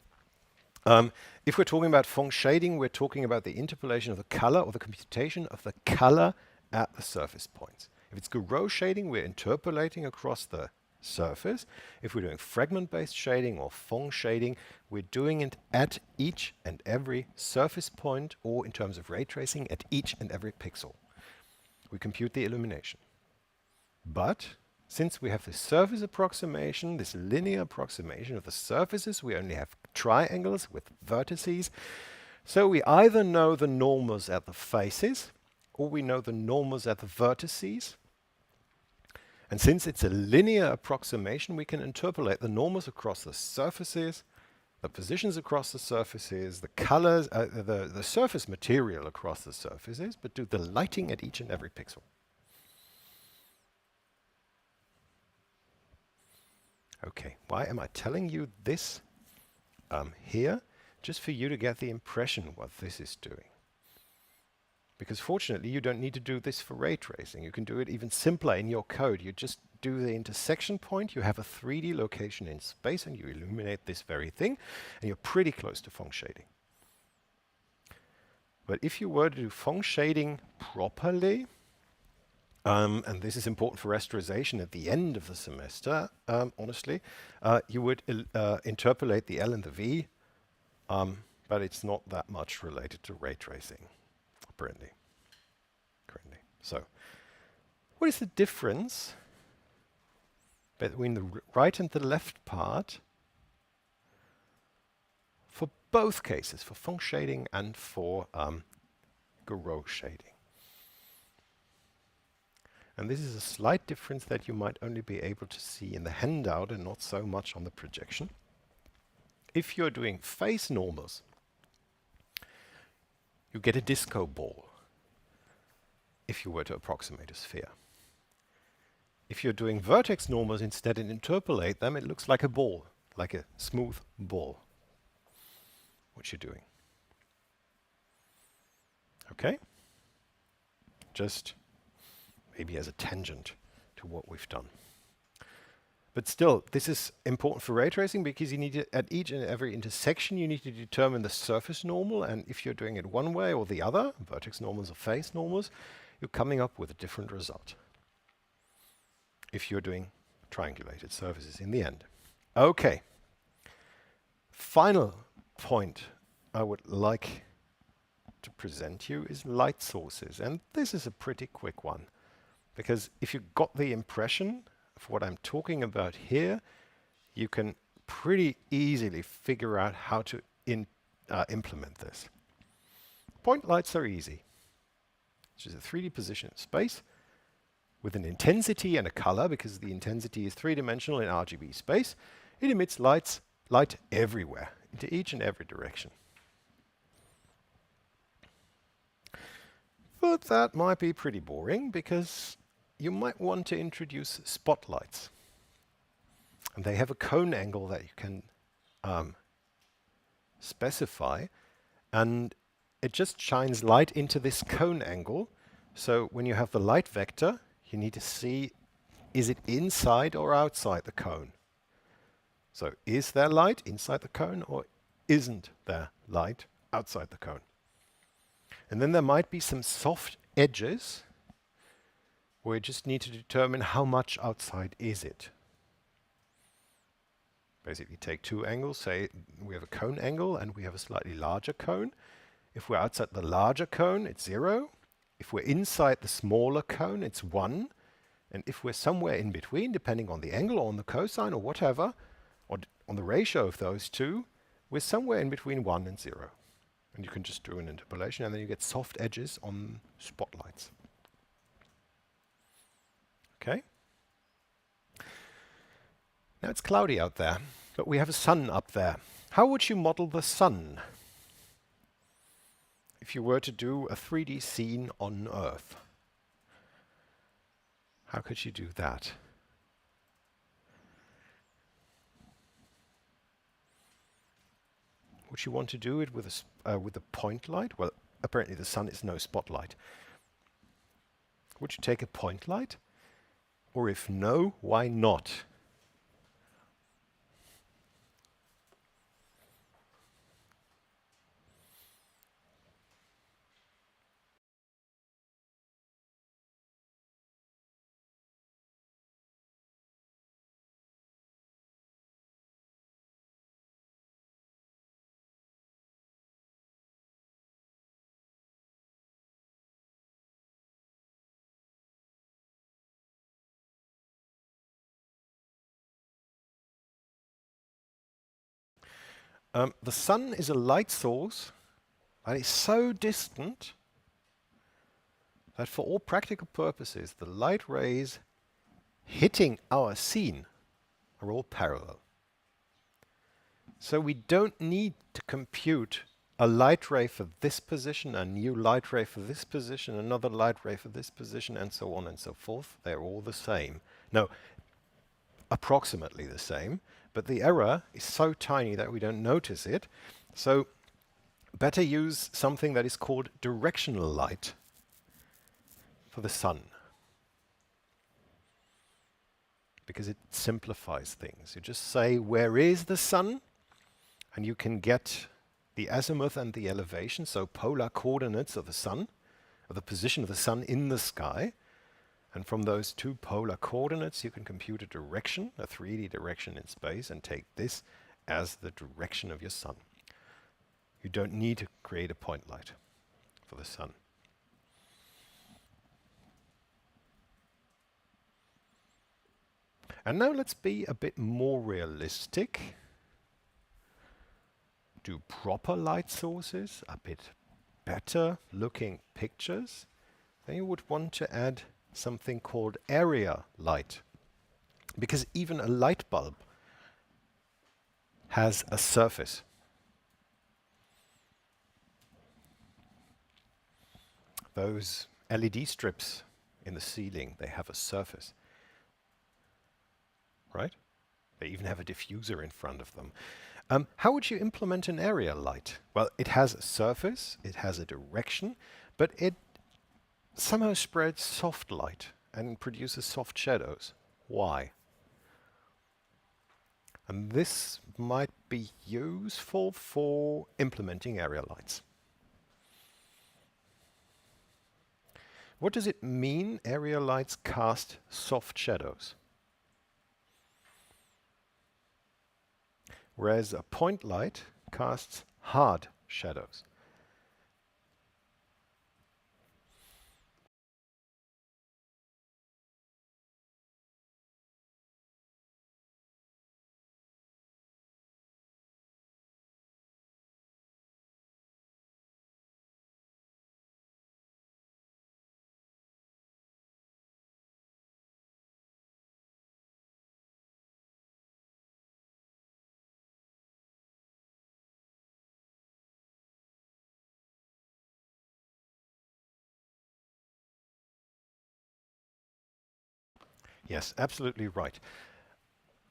if we're talking about Phong shading, we're talking about the interpolation of the color or the computation of the color at the surface points. If it's Gouraud shading, we're interpolating across the surface. If we're doing fragment-based shading or Phong shading, we're doing it at each and every surface point, or in terms of ray tracing, at each and every pixel. We compute the illumination. But since we have this surface approximation, this linear approximation of the surfaces, we only have triangles with vertices. So we either know the normals at the faces, or we know the normals at the vertices. And since it's a linear approximation, we can interpolate the normals across the surfaces, the positions across the surfaces, the colors, the surface material across the surfaces, but do the lighting at each and every pixel. Okay, why am I telling you this here? Just for you to get the impression what this is doing. Because fortunately, you don't need to do this for ray tracing. You can do it even simpler in your code. You just do the intersection point. You have a 3D location in space, and you illuminate this very thing, and you're pretty close to Phong shading. But if you were to do Phong shading properly, and this is important for rasterization at the end of the semester, honestly, you would interpolate the L and the V, but it's not that much related to ray tracing. Currently. So, what is the difference between the right and the left part for both cases, for Phong shading and for Gouraud shading? And this is a slight difference that you might only be able to see in the handout and not so much on the projection. If you're doing face normals, you get a disco ball if you were to approximate a sphere. If you're doing vertex normals instead and interpolate them, it looks like a ball, like a smooth ball. What you're doing. Okay? Just maybe as a tangent to what we've done. But still, this is important for ray tracing because you need to, at each and every intersection, you need to determine the surface normal. And if you're doing it one way or the other, vertex normals or face normals, you're coming up with a different result. If you're doing triangulated surfaces in the end. Okay. Final point I would like to present you is light sources. And this is a pretty quick one. Because if you got the impression of what I'm talking about here, you can pretty easily figure out how to implement this. Point lights are easy. It's just a 3D position in space with an intensity and a color, because the intensity is three-dimensional in RGB space. It emits light everywhere, into each and every direction. But that might be pretty boring, because you might want to introduce spotlights. And they have a cone angle that you can specify. And it just shines light into this cone angle. So when you have the light vector, you need to see, is it inside or outside the cone? So is there light inside the cone, or isn't there light outside the cone? And then there might be some soft edges where you just need to determine how much outside is it. Basically take two angles, say we have a cone angle and we have a slightly larger cone. If we're outside the larger cone, it's 0. If we're inside the smaller cone, it's 1. And if we're somewhere in between, depending on the angle or on the cosine or whatever, or on the ratio of those two, we're somewhere in between 1 and 0. And you can just do an interpolation, and then you get soft edges on spotlights. Okay? Now it's cloudy out there, but we have a sun up there. How would you model the sun if you were to do a 3D scene on Earth? How could you do that? Would you want to do it with a point light? Well, apparently the sun is no spotlight. Would you take a point light? Or if no, why not? The sun is a light source that is so distant that for all practical purposes, the light rays hitting our scene are all parallel. So we don't need to compute a light ray for this position, a new light ray for this position, another light ray for this position, and so on and so forth. They're all the same. No, approximately the same, but the error is so tiny that we don't notice it. So better use something that is called directional light for the sun, because it simplifies things. You just say, where is the sun? And you can get the azimuth and the elevation, so polar coordinates of the sun, of the position of the sun in the sky. And from those two polar coordinates, you can compute a direction, a 3D direction in space, and take this as the direction of your sun. You don't need to create a point light for the sun. And now let's be a bit more realistic. Do proper light sources, a bit better looking pictures. Then you would want to add something called area light, because even a light bulb has a surface. Those LED strips in the ceiling, they have a surface, right? They even have a diffuser in front of them. How would you implement an area light? Well, it has a surface, it has a direction, but it somehow spreads soft light and produces soft shadows. Why? And this might be useful for implementing area lights. What does it mean, area lights cast soft shadows? Whereas a point light casts hard shadows. Yes, absolutely right.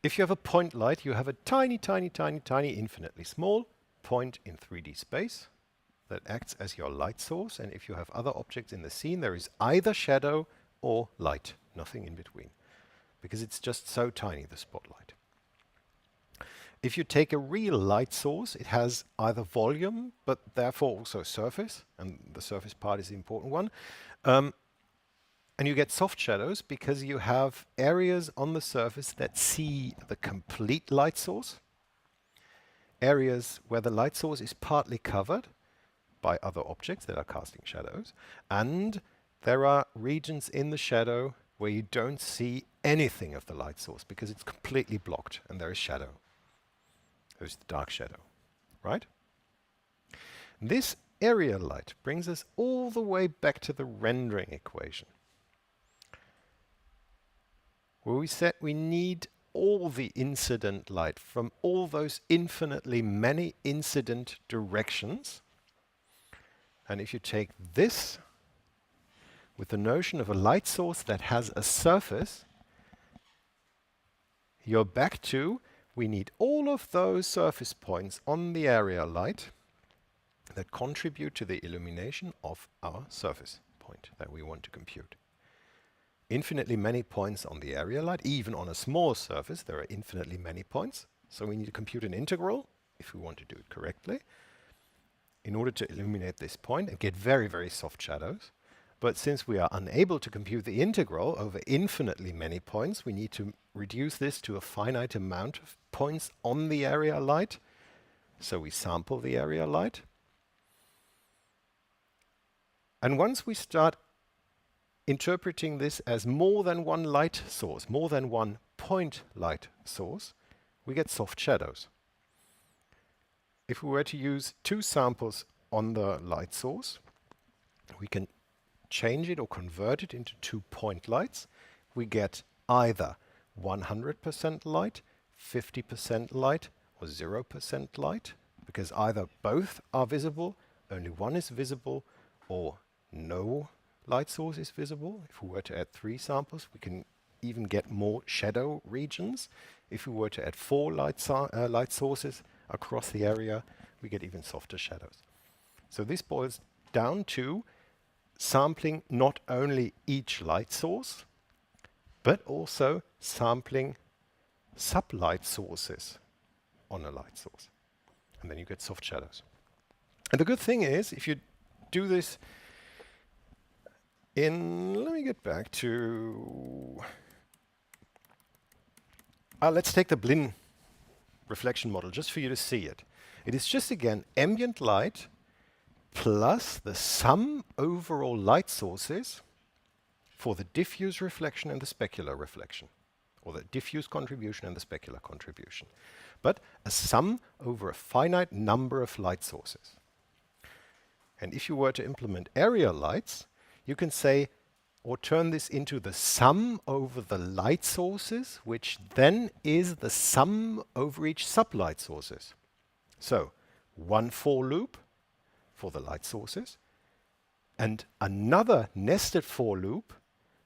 If you have a point light, you have a tiny, tiny, tiny, tiny, infinitely small point in 3D space that acts as your light source. And if you have other objects in the scene, there is either shadow or light, nothing in between, because it's just so tiny, the spotlight. If you take a real light source, it has either volume, but therefore also surface, and the surface part is the important one. And you get soft shadows because you have areas on the surface that see the complete light source, areas where the light source is partly covered by other objects that are casting shadows, and there are regions in the shadow where you don't see anything of the light source because it's completely blocked and there is shadow. There's the dark shadow, right? This area light brings us all the way back to the rendering equation, where we said we need all the incident light from all those infinitely many incident directions. And if you take this with the notion of a light source that has a surface, you're back to we need all of those surface points on the area light that contribute to the illumination of our surface point that we want to compute. Infinitely many points on the area light. Even on a small surface, there are infinitely many points. So we need to compute an integral, if we want to do it correctly, in order to illuminate this point and get very, very soft shadows. But since we are unable to compute the integral over infinitely many points, we need to reduce this to a finite amount of points on the area light. So we sample the area light. And once we start interpreting this as more than one light source, more than one point light source, we get soft shadows. If we were to use two samples on the light source, we can change it or convert it into 2 point lights. We get either 100% light, 50% light, or 0% light, because either both are visible, only one is visible, or no light source is visible. If we were to add 3 samples, we can even get more shadow regions. If we were to add 4 light sources across the area, we get even softer shadows. So this boils down to sampling not only each light source, but also sampling sublight sources on a light source. And then you get soft shadows. And the good thing is, if you do this let me get back to, let's take the Blinn reflection model just for you to see it. It is just again ambient light plus the sum overall light sources for the diffuse reflection and the specular reflection, or the diffuse contribution and the specular contribution, but a sum over a finite number of light sources. And if you were to implement area lights, you can say, or turn this into the sum over the light sources, which then is the sum over each sublight sources. So, one for loop for the light sources, and another nested for loop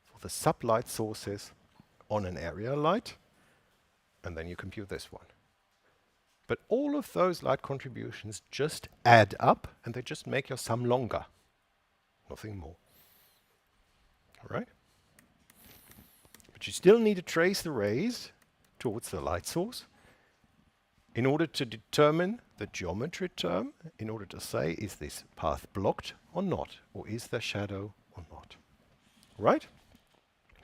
for the sublight sources on an area light, and then you compute this one. But all of those light contributions just add up, and they just make your sum longer. Nothing more. All right? But you still need to trace the rays towards the light source in order to determine the geometry term, in order to say, is this path blocked or not, or is there shadow or not. Right?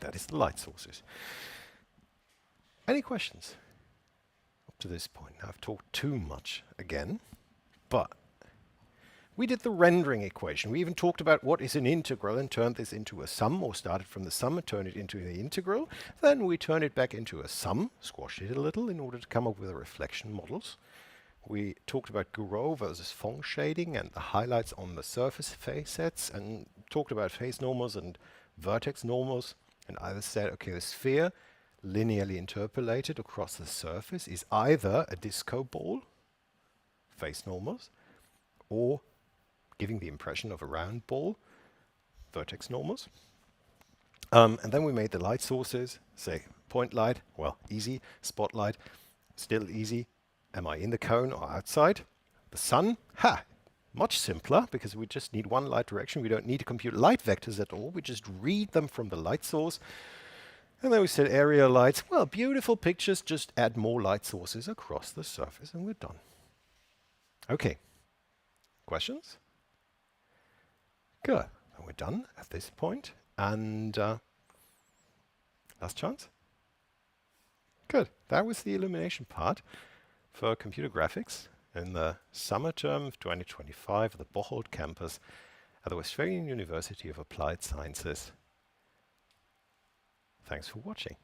That is the light sources. Any questions up to this point? Now, I've talked too much again, but we did the rendering equation. We even talked about what is an integral and turned this into a sum, or started from the sum and turned it into the integral. Then we turned it back into a sum, squashed it a little in order to come up with the reflection models. We talked about Gouraud versus Phong shading and the highlights on the surface facets, and talked about phase normals and vertex normals, and either said, okay, the sphere linearly interpolated across the surface is either a disco ball, phase normals, or giving the impression of a round ball, vertex normals. And then we made the light sources, say point light, well, easy, spotlight, still easy. Am I in the cone or outside? The sun, much simpler, because we just need one light direction. We don't need to compute light vectors at all. We just read them from the light source. And then we said area lights, well, beautiful pictures, just add more light sources across the surface and we're done. Okay, questions? Good, and we're done at this point. And last chance? Good, that was the illumination part for computer graphics in the summer term of 2025 at the Bocholt campus at the Westphalian University of Applied Sciences. Thanks for watching.